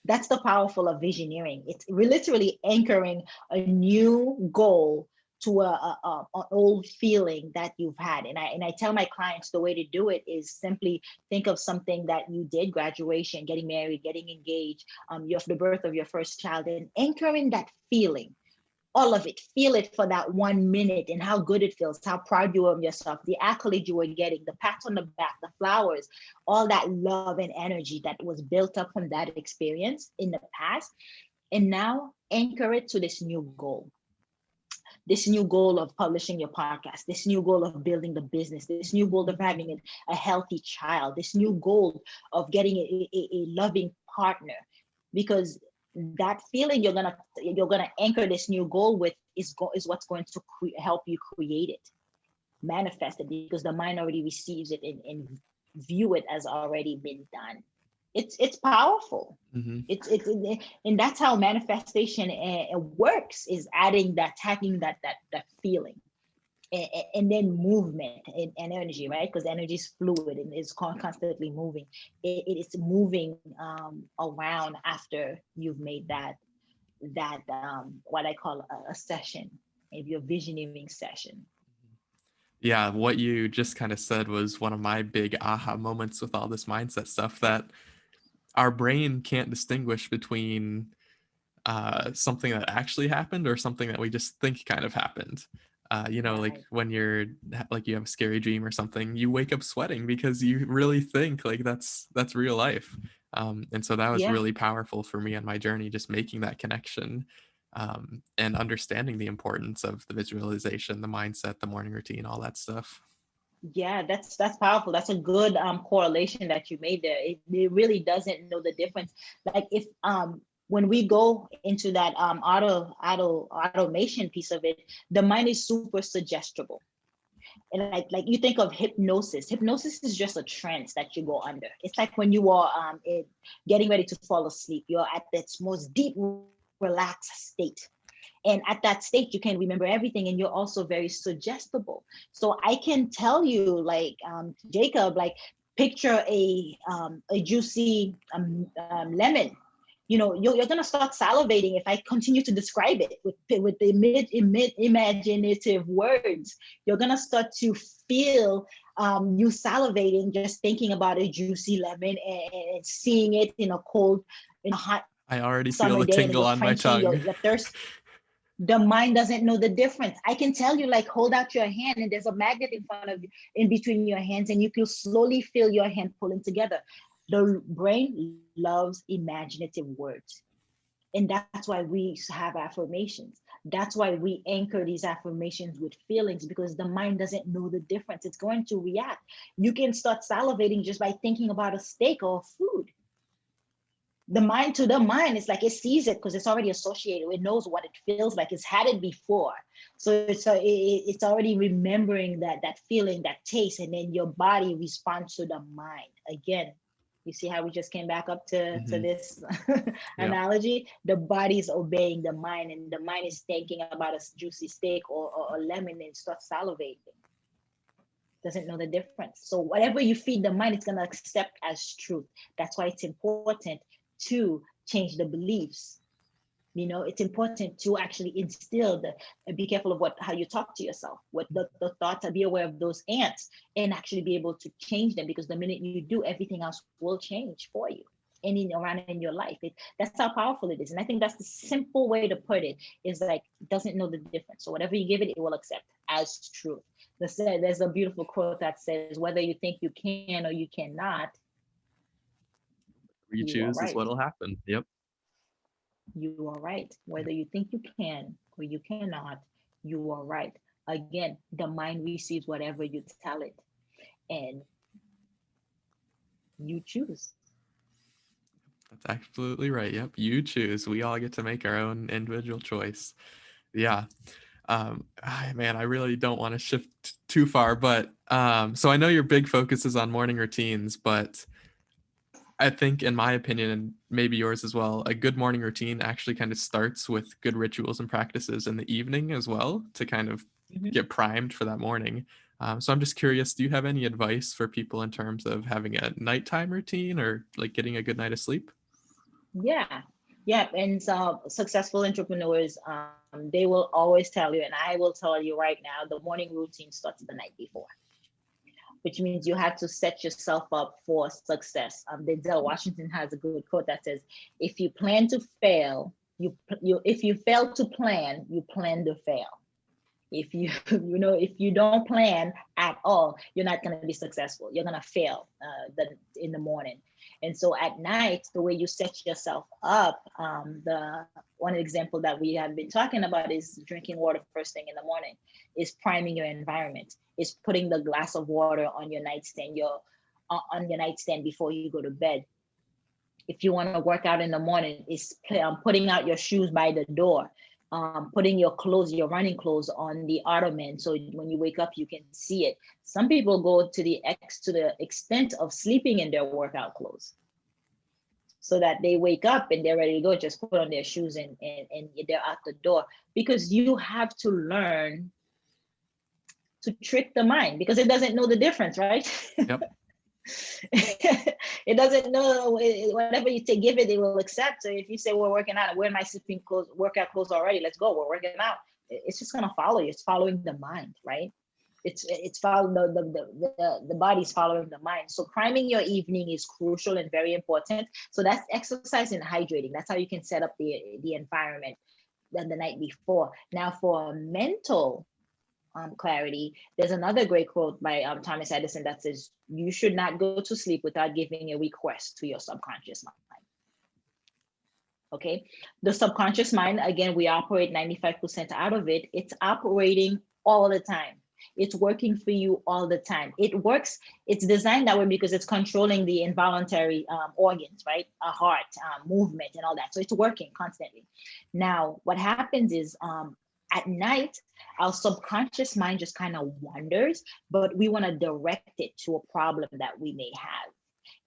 [SPEAKER 2] That's the powerful of visioneering. We're literally anchoring a new goal to an old feeling that you've had. And I tell my clients, the way to do it is simply think of something that you did: graduation, getting married, getting engaged, the birth of your first child, and anchoring that feeling, all of it. Feel it for that 1 minute, and how good it feels, how proud you are of yourself, the accolade you were getting, the pats on the back, the flowers, all that love and energy that was built up from that experience in the past. And now anchor it to this new goal. This new goal of publishing your podcast, this new goal of building the business, this new goal of having a healthy child, this new goal of getting a loving partner. Because that feeling you're gonna anchor this new goal with is what's going to help you create it, manifest it, because the mind already receives it and view it as already been done. It's powerful.
[SPEAKER 1] Hmm.
[SPEAKER 2] And that's how manifestation works, is adding that, tagging that feeling, and then movement and energy, right? Because energy is fluid and is constantly moving. It's moving around after you've made that what I call a session, maybe a visioneering session.
[SPEAKER 1] Yeah, what you just kind of said was one of my big aha moments with all this mindset stuff, that our brain can't distinguish between something that actually happened or something that we just think kind of happened. Like
[SPEAKER 2] Right.
[SPEAKER 1] when like you have a scary dream or something, you wake up sweating because you really think like that's real life. And so that was
[SPEAKER 2] Yeah.
[SPEAKER 1] really powerful for me on my journey, just making that connection, and understanding the importance of the visualization, the mindset, the morning routine, all that stuff.
[SPEAKER 2] Yeah, that's powerful. That's a good correlation that you made there. It really doesn't know the difference. Like, if when we go into that automation piece of it, the mind is super suggestible. And like you think of hypnosis. Hypnosis is just a trance that you go under. It's like when you are getting ready to fall asleep. You're at this most deep relaxed state, and at that state you can remember everything, and you're also very suggestible. So I can tell you, like, Jacob, like, picture a juicy lemon. You're gonna start salivating if I continue to describe it with the imaginative words. You're gonna start to feel you salivating just thinking about a juicy lemon and seeing it in a hot
[SPEAKER 1] I already feel
[SPEAKER 2] summer
[SPEAKER 1] the
[SPEAKER 2] day, and
[SPEAKER 1] tingle
[SPEAKER 2] you're
[SPEAKER 1] on my
[SPEAKER 2] quenching
[SPEAKER 1] tongue.
[SPEAKER 2] your thirst. The mind doesn't know the difference. I can tell you, like, hold out your hand and there's a magnet in front of you, in between your hands, and you can slowly feel your hand pulling together. The brain loves imaginative words. And that's why we have affirmations. That's why we anchor these affirmations with feelings, because the mind doesn't know the difference. It's going to react. You can start salivating just by thinking about a steak or food. The mind, to the mind, it's like it sees it because it's already associated. It knows what it feels like. It's had it before, so it's already remembering that feeling, that taste, and then your body responds to the mind. Again, you see how we just came back up to
[SPEAKER 1] Hmm.
[SPEAKER 2] this
[SPEAKER 1] Yeah,
[SPEAKER 2] analogy. The body is obeying the mind, and the mind is thinking about a juicy steak or a lemon and starts salivating. Doesn't know the difference. So whatever you feed the mind, it's going to accept as truth. That's why it's important to change the beliefs. It's important to actually instill be careful of how you talk to yourself, what the thoughts, be aware of those ants, and actually be able to change them, because the minute you do, everything else will change for you and around in your life. That's how powerful it is. And I think that's the simple way to put it, is like, it doesn't know the difference. So whatever you give it, it will accept as truth. There's a beautiful quote that says, whether you think you can or you cannot,
[SPEAKER 1] you
[SPEAKER 2] you are
[SPEAKER 1] choose is
[SPEAKER 2] right.
[SPEAKER 1] what'll happen. Yep.
[SPEAKER 2] You are right.
[SPEAKER 1] Yep.
[SPEAKER 2] Whether you think you can or you cannot, you are right. Again, the mind receives whatever you tell it, and you choose.
[SPEAKER 1] That's absolutely right. Yep. You choose. We all get to make our own individual choice. Yeah. Man, I really don't want to shift too far, but so I know your big focus is on morning routines, but I think, in my opinion, and maybe yours as well, a good morning routine actually kind of starts with good rituals and practices in the evening as well to kind of
[SPEAKER 2] Mhm.
[SPEAKER 1] get primed for that morning. So I'm just curious, do you have any advice for people in terms of having a nighttime routine or like getting a good night of sleep?
[SPEAKER 2] Yeah. Yeah. And so successful entrepreneurs, they will always tell you, and I will tell you right now, the morning routine starts the night before, which means you have to set yourself up for success. Denzel Washington has a good quote that says, "If you plan to fail, you if you fail to plan, you plan to fail. If you if you don't plan at all, you're not going to be successful. You're going to fail in the morning. And so at night, the way you set yourself up, the one example that we have been talking about is drinking water first thing in the morning, is priming your environment, is putting the glass of water on your nightstand, before you go to bed. If you want to work out in the morning, is putting out your shoes by the door, putting your clothes, your running clothes, on the ottoman, so when you wake up you can see it. Some people go to the extent of sleeping in their workout clothes, so that they wake up and they're ready to go, just put on their shoes and they're out the door. Because you have to learn to trick the mind, because it doesn't know the difference, right?
[SPEAKER 1] Yep.
[SPEAKER 2] It doesn't know. Whatever you give it, it will accept. So if you say we're working out, we're in my sleeping clothes, workout clothes already, let's go, we're working out, it's just going to follow you. It's following the mind, right? It's following the body's following the mind. So priming your evening is crucial and very important. So that's exercise and hydrating. That's how you can set up the environment the night before. Now for mental clarity, there's another great quote by Thomas Edison that says, "You should not go to sleep without giving a request to your subconscious mind." Okay, the subconscious mind, again, we operate 95% out of it. It's operating all the time. It's working for you all the time. It works. It's designed that way because it's controlling the involuntary organs, right? A heart, movement, and all that. So it's working constantly. Now, what happens is at night, our subconscious mind just kind of wanders, but we want to direct it to a problem that we may have.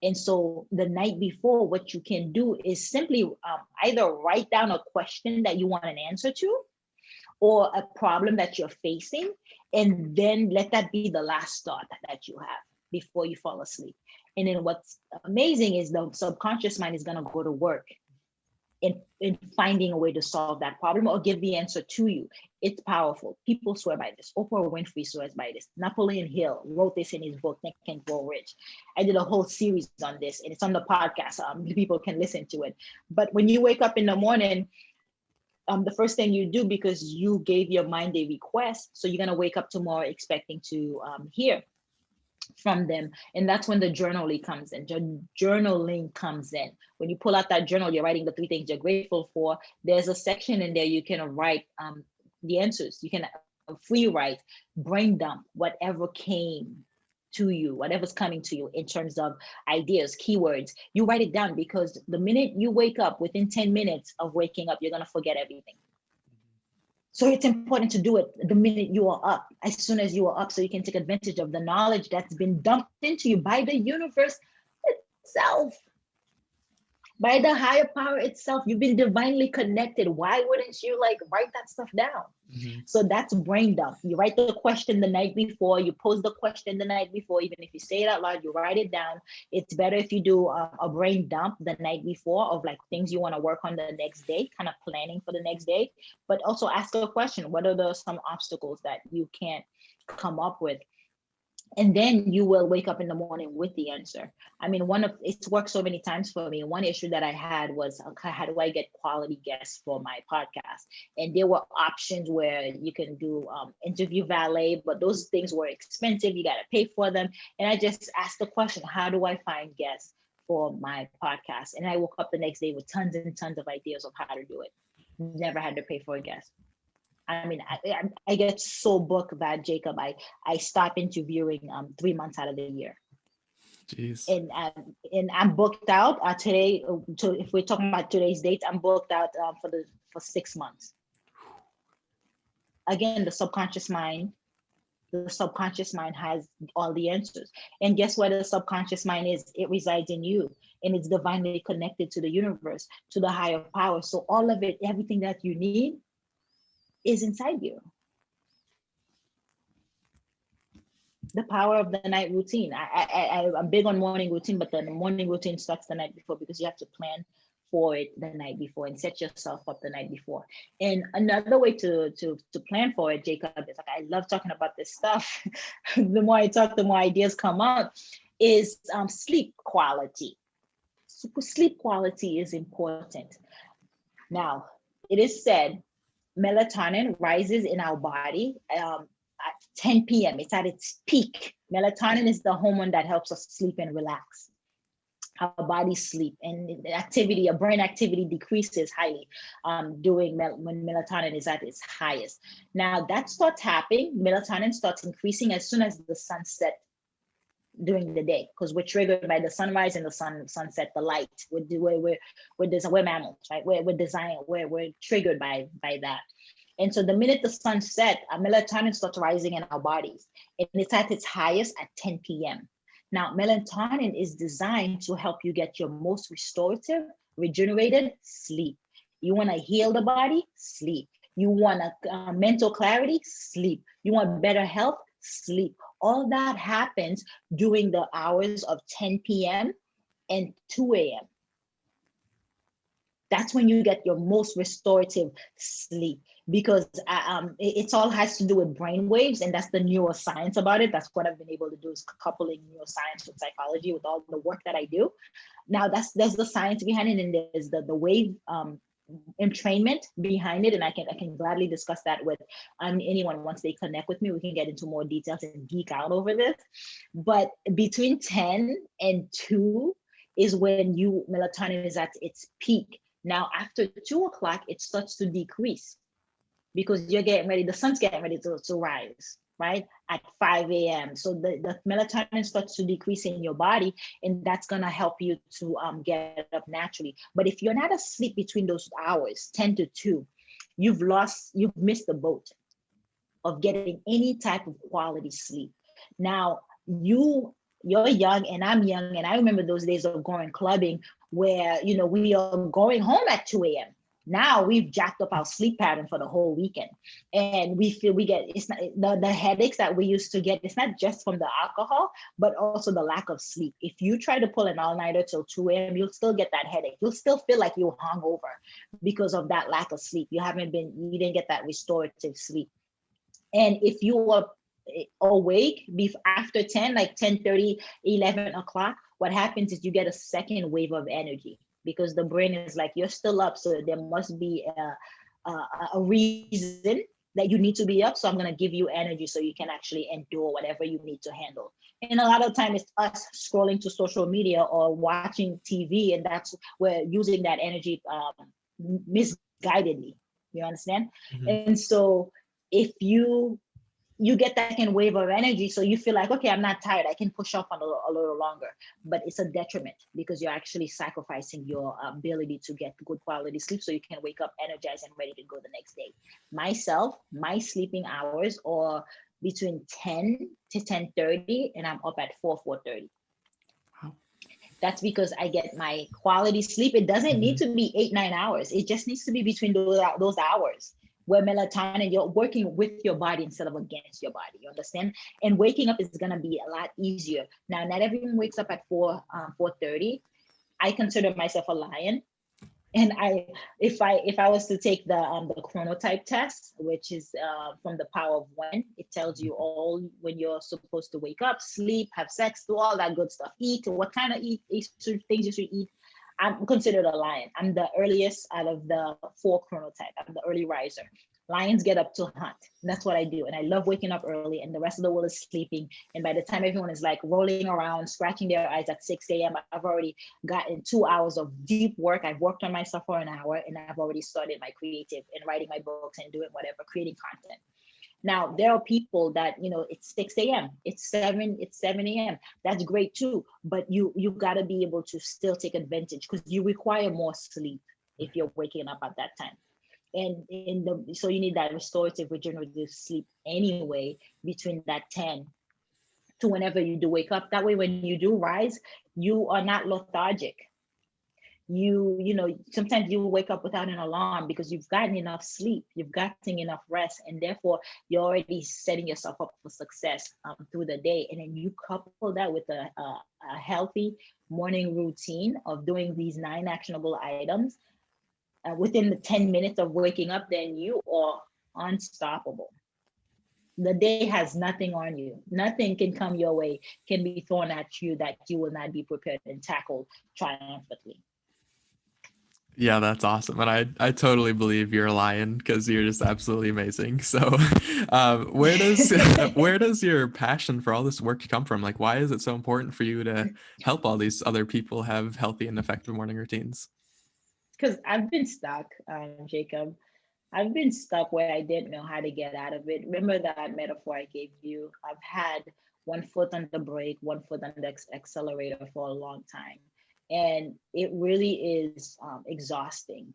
[SPEAKER 2] And so the night before, what you can do is simply either write down a question that you want an answer to, or a problem that you're facing, and then let that be the last thought that you have. before you fall asleep. And then what's amazing is the subconscious mind is going to go to work in finding a way to solve that problem or give the answer to you. It's powerful. People swear by this. Oprah Winfrey swears by this. Napoleon Hill wrote this in his book, Think and Grow Rich. I did a whole series on this, and it's on the podcast. People can listen to it. But when you wake up in the morning, the first thing you do, because you gave your mind a request, so you're going to wake up tomorrow expecting to hear from them. And that's when the journaling comes in. Journaling comes in. When you pull out that journal, you're writing the 3 things you're grateful for. There's a section in there you can write the answers. You can free write, brain dump, whatever came to you, whatever's coming to you in terms of ideas, keywords. You write it down, because the minute you wake up, within 10 minutes of waking up, you're going to forget everything. So it's important to do it the minute you are up, as soon as you are up, so you can take advantage of the knowledge that's been dumped into you by the universe itself, by the higher power itself. You've been divinely connected. Why wouldn't you write that stuff down? Mm-hmm. So that's brain dump. You write the question the night before, you pose the question the night before. Even if you say it out loud, you write it down. It's better if you do a brain dump the night before of things you want to work on the next day, kind of planning for the next day. But also ask a question: what are some obstacles that you can't come up with? And then you will wake up in the morning with the answer. I mean, it's worked so many times for me. One issue that I had was, how do I get quality guests for my podcast? And there were options where you can do interview valet, but those things were expensive. You got to pay for them. And I just asked the question, how do I find guests for my podcast? And I woke up the next day with tons and tons of ideas of how to do it. Never had to pay for a guest. I mean, I get so booked that, Jacob, I stop interviewing 3 months out of the year.
[SPEAKER 1] Jeez.
[SPEAKER 2] And I'm booked out today. So if we're talking about today's date, I'm booked out for 6 months. Again, the subconscious mind has all the answers. And guess what the subconscious mind is? It resides in you, and it's divinely connected to the universe, to the higher power. So all of it, everything that you need, is inside you. The power of the night routine. I'm big on morning routine, but the morning routine starts the night before, because you have to plan for it the night before and set yourself up the night before. And another way to plan for it, Jacob, is I love talking about this stuff. The more I talk, the more ideas come up, is sleep quality. Sleep quality is important. Now, it is said melatonin rises in our body at 10 p.m. It's at its peak. Melatonin is the hormone that helps us sleep and relax. Our bodies sleep, and brain activity decreases highly when melatonin is at its highest. Now that starts happening. Melatonin starts increasing as soon as the sun sets during the day, because we're triggered by the sunrise and the sunset, the light. We're mammals, right? We're triggered by that. And so the minute the sun sets, melatonin starts rising in our bodies, and it's at its highest at 10 p.m. Now, melatonin is designed to help you get your most restorative, regenerated sleep. You want to heal the body? Sleep. You want mental clarity? Sleep. You want better health? Sleep. All that happens during the hours of 10 p.m. and 2 a.m. That's when you get your most restorative sleep, because it all has to do with brain waves, and that's the neuroscience about it. That's what I've been able to do, is coupling neuroscience with psychology with all the work that I do. Now there's the science behind it, and there's the wave entrainment behind it, and I can gladly discuss that with anyone once they connect with me. We can get into more details and geek out over this. But between 10 and 2 is when melatonin is at its peak. Now after 2 o'clock, it starts to decrease, because you're getting ready, the sun's getting ready to rise, right, at 5 a.m. So the melatonin starts to decrease in your body, and that's going to help you to get up naturally. But if you're not asleep between those hours, 10 to 2, you've missed the boat of getting any type of quality sleep. Now, you're young and I'm young, and I remember those days of going clubbing where, we are going home at 2 a.m. Now we've jacked up our sleep pattern for the whole weekend, and we feel we get, it's not the headaches that we used to get. It's not just from the alcohol, but also the lack of sleep. If you try to pull an all-nighter till 2 a.m., you'll still get that headache. You'll still feel like you're hungover because of that lack of sleep. You didn't get that restorative sleep. And if you are awake after 10, like 10:30, 11 o'clock, what happens is you get a second wave of energy, because the brain is like, you're still up, so there must be a reason that you need to be up. So I'm going to give you energy so you can actually endure whatever you need to handle. And a lot of time it's us scrolling to social media or watching TV, and that's we're using that energy misguidedly. You understand?
[SPEAKER 1] Mhm.
[SPEAKER 2] And so if you get that second wave of energy, so you feel like, okay, I'm not tired, I can push off on a little longer, but it's a detriment because you're actually sacrificing your ability to get good quality sleep so you can wake up energized and ready to go the next day. Myself, my sleeping hours are between 10 to 10:30, and I'm up at 4:30.
[SPEAKER 1] Wow.
[SPEAKER 2] That's because I get my quality sleep. It doesn't need to be 8-9 hours. It just needs to be between those hours where melatonin, you're working with your body instead of against your body. You understand? And waking up is gonna be a lot easier. Now, not everyone wakes up at 4:30. I consider myself a lion. And if I was to take the chronotype test, which is from the Power of One, it tells you all when you're supposed to wake up, sleep, have sex, do all that good stuff, eat, what kind of things you should eat. I'm considered a lion. I'm the earliest out of the 4 chronotype. I'm the early riser. Lions get up to hunt. And that's what I do. And I love waking up early, and the rest of the world is sleeping. And by the time everyone is like rolling around, scratching their eyes at 6 a.m., I've already gotten 2 hours of deep work. I've worked on myself for an hour, and I've already started my creative and writing my books and doing whatever, creating content. Now, there are people that, it's 6 a.m., it's 7 a.m. That's great too. But you got to be able to still take advantage, because you require more sleep if you're waking up at that time. And so you need that restorative, regenerative sleep anyway, between that 10 to whenever you do wake up. That way, when you do rise, you are not lethargic. Sometimes you wake up without an alarm because you've gotten enough sleep, you've gotten enough rest, and therefore you're already setting yourself up for success through the day. And then you couple that with a healthy morning routine of doing these 9 actionable items within the 10 minutes of waking up, then you are unstoppable. The day has nothing on you. Nothing can come your way, can be thrown at you that you will not be prepared and tackled triumphantly.
[SPEAKER 1] Yeah, that's awesome. And I totally believe you're a lion because you're just absolutely amazing. So where does where does your passion for all this work come from? Like, why is it so important for you to help all these other people have healthy and effective morning routines?
[SPEAKER 2] Because I've been stuck, Jacob. I've been stuck where I didn't know how to get out of it. Remember that metaphor I gave you? I've had one foot on the brake, one foot on the accelerator for a long time. And it really is exhausting,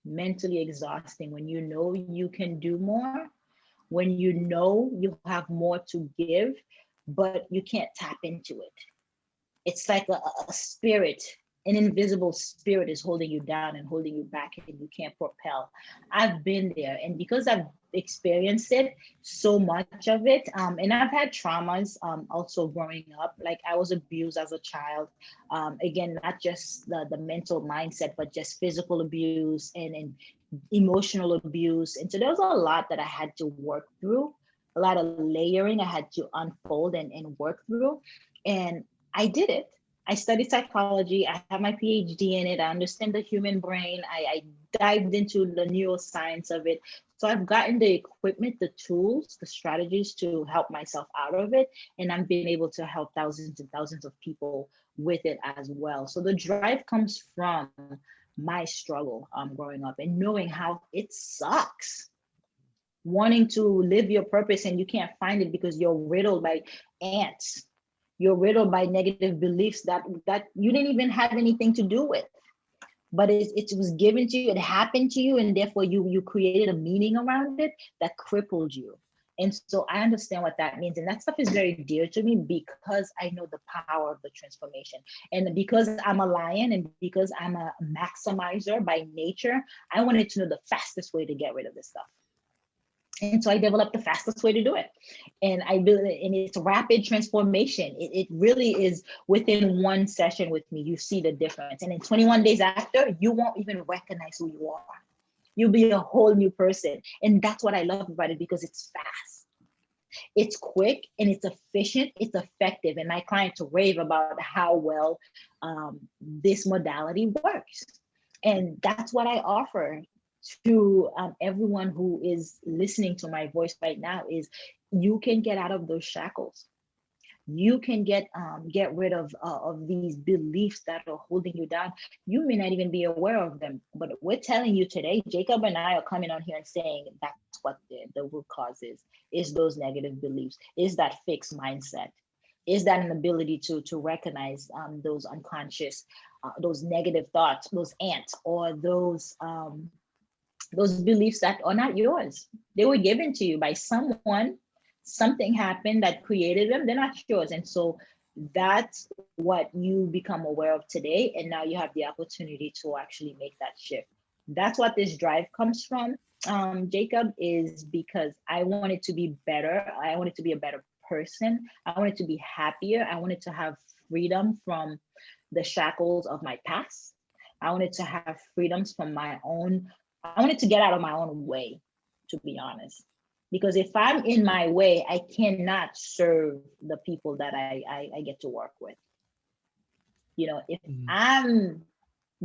[SPEAKER 2] mentally exhausting, when you know you can do more, when you know you have more to give, but you can't tap into it. It's like a spirit, an invisible spirit is holding you down and holding you back, and you can't propel. I've been there, and because I've experienced it, so much of it, and I've had traumas also growing up. Like, I was abused as a child, again, not just the mental mindset, but just physical abuse and emotional abuse. And so there was a lot that I had to work through, a lot of layering I had to unfold and work through. And I did it. I studied psychology. I have my PhD in it. I understand the human brain. I dived into the neuroscience of it. So I've gotten the equipment, the tools, the strategies to help myself out of it. And I'm being able to help thousands and thousands of people with it as well. So the drive comes from my struggle growing up and knowing how it sucks, wanting to live your purpose and you can't find it because you're riddled by ants, you're riddled by negative beliefs that you didn't even have anything to do with, but it was given to you, it happened to you, and therefore you created a meaning around it that crippled you. And so I understand what that means. And that stuff is very dear to me because I know the power of the transformation. And because I'm a lion and because I'm a maximizer by nature, I wanted to know the fastest way to get rid of this stuff. And so I developed the fastest way to do it. And I built it, and it's rapid transformation. It really is within one session with me, you see the difference. And in 21 days after, you won't even recognize who you are. You'll be a whole new person. And that's what I love about it, because it's fast, it's quick, and it's efficient, it's effective. And my clients rave about how well this modality works. And that's what I offer to everyone who is listening to my voice right now, is you can get out of those shackles. You can get rid of these beliefs that are holding you down. You may not even be aware of them, but we're telling you today, Jacob and I are coming on here and saying that's what the root cause is those negative beliefs, is that fixed mindset, is that an ability to recognize those unconscious, those negative thoughts, those ants, or those beliefs that are not yours. They were given to you by someone. Something happened that created them. They're not yours. And so that's what you become aware of today. And now you have the opportunity to actually make that shift. That's what this drive comes from, Jacob, is because I wanted to be better. I wanted to be a better person. I wanted to be happier. I wanted to have freedom from the shackles of my past. I wanted to have freedoms from my own. I wanted to get out of my own way, to be honest. Because if I'm in my way, I cannot serve the people that I get to work with. You know, if I'm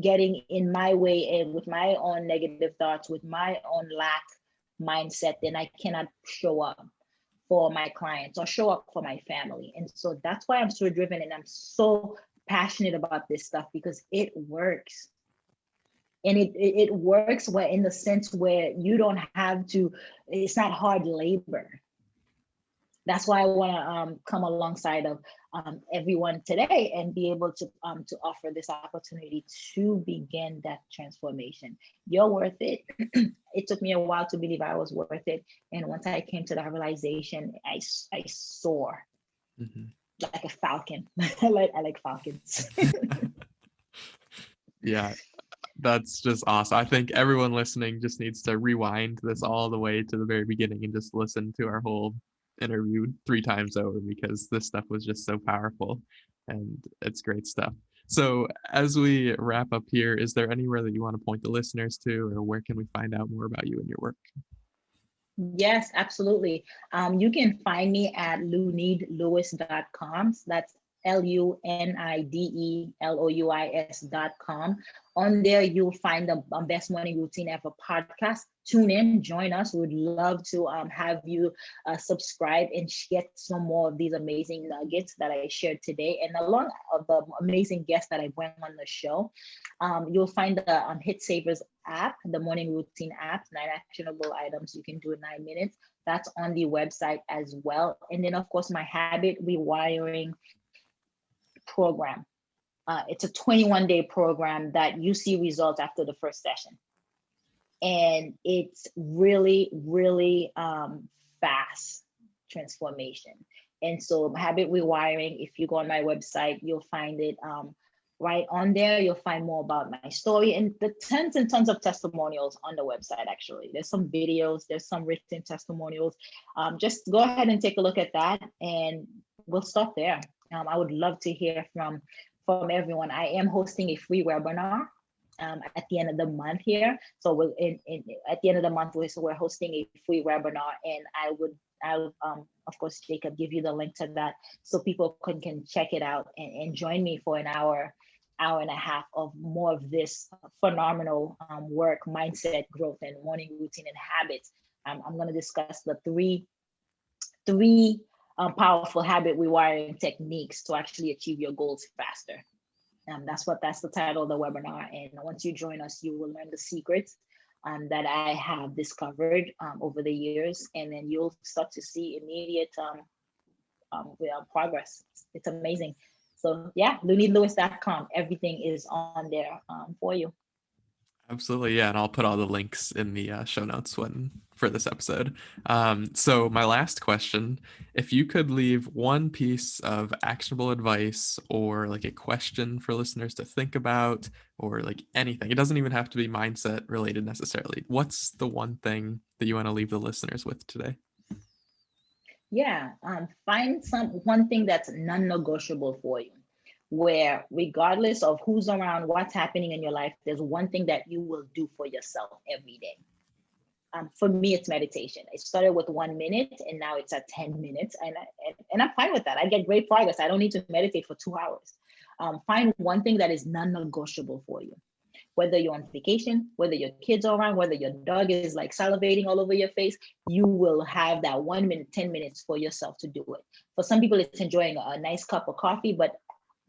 [SPEAKER 2] getting in my way and with my own negative thoughts, with my own lack mindset, then I cannot show up for my clients or show up for my family. And so that's why I'm so driven and I'm so passionate about this stuff, because it works. And it works where, in the sense where you don't have to, it's not hard labor. That's why I want to come alongside of everyone today and be able to offer this opportunity to begin that transformation. You're worth it. It took me a while to believe I was worth it. And once I came to that realization, I soar like a falcon. I like falcons.
[SPEAKER 1] Yeah. That's just awesome. I think everyone listening just needs to rewind this all the way to the very beginning and just listen to our whole interview 3 times over, because this stuff was just so powerful and it's great stuff. So as we wrap up here, is there anywhere that you want to point the listeners to, or where can we find out more about you and your work?
[SPEAKER 2] Yes, absolutely. You can find me at lunidlouis.com. That's LUNIDELOUIS.com. On there, you'll find the Best Morning Routine Ever podcast. Tune in, join us. We would love to have you subscribe and get some more of these amazing nuggets that I shared today. And along of the amazing guests that I went on the show, you'll find the HitSavers app, the morning routine app, 9 actionable items you can do in 9 minutes. That's on the website as well. And then, of course, my habit rewiring program. It's a 21-day program that you see results after the first session. And it's really, really fast transformation. And so habit rewiring, if you go on my website, you'll find it right on there. You'll find more about my story and the tons and tons of testimonials on the website. Actually, there's some videos, there's some written testimonials. Just go ahead and take a look at that, and we'll stop there. I would love to hear from everyone. I am hosting a free webinar at the end of the month here. So we're at the end of the month, we're hosting a free webinar, and I'll of course, Jacob, give you the link to that so people can check it out and join me for an hour and a half of more of this phenomenal work, mindset, growth, and morning routine and habits. I'm going to discuss the three powerful habit rewiring techniques to actually achieve your goals faster. That's the title of the webinar. And once you join us, you will learn the secrets that I have discovered over the years, and then you'll start to see immediate progress. It's amazing. So yeah, lunidlouis.com. Everything is on there for you.
[SPEAKER 1] Absolutely, yeah, and I'll put all the links in the show notes when for this episode. So my last question: if you could leave one piece of actionable advice or like a question for listeners to think about, or like anything, it doesn't even have to be mindset related necessarily. What's the one thing that you want to leave the listeners with today?
[SPEAKER 2] Yeah, find some one thing that's non-negotiable for you, where regardless of who's around, what's happening in your life, there's one thing that you will do for yourself every day. For me, it's meditation. It started with 1 minute, and now it's at 10 minutes, and I'm fine with that. I get great progress. I don't need to meditate for 2 hours. Find one thing that is non-negotiable for you, whether you're on vacation, whether your kids are around, whether your dog is like salivating all over your face, you will have that 1 minute, 10 minutes for yourself to do it. For some people, it's enjoying a nice cup of coffee, but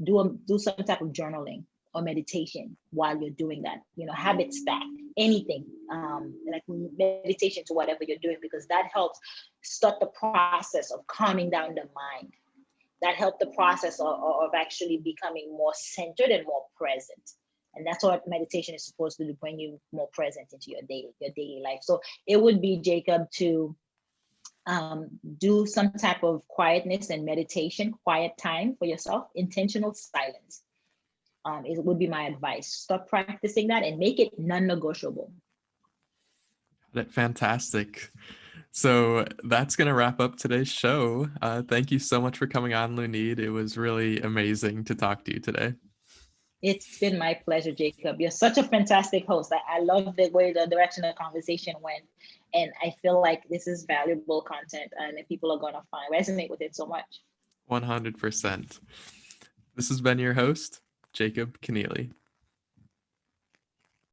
[SPEAKER 2] do some type of journaling or meditation while you're doing that. Habit stack, anything, like meditation to whatever you're doing, because that helps start the process of calming down the mind. That helped the process of actually becoming more centered and more present. And that's what meditation is supposed to do, bring you more present into your daily life. So it would be, Jacob, to do some type of quietness and meditation, quiet time for yourself, intentional silence. It would be my advice. Start practicing that and make it non-negotiable.
[SPEAKER 1] Fantastic. So that's going to wrap up today's show. Thank you so much for coming on, Lunid. It was really amazing to talk to you today.
[SPEAKER 2] It's been my pleasure, Jacob. You're such a fantastic host. I love the way the direction of the conversation went. And I feel like this is valuable content and people are going to resonate with it so much.
[SPEAKER 1] 100%. This has been your host, Jacob Keneally.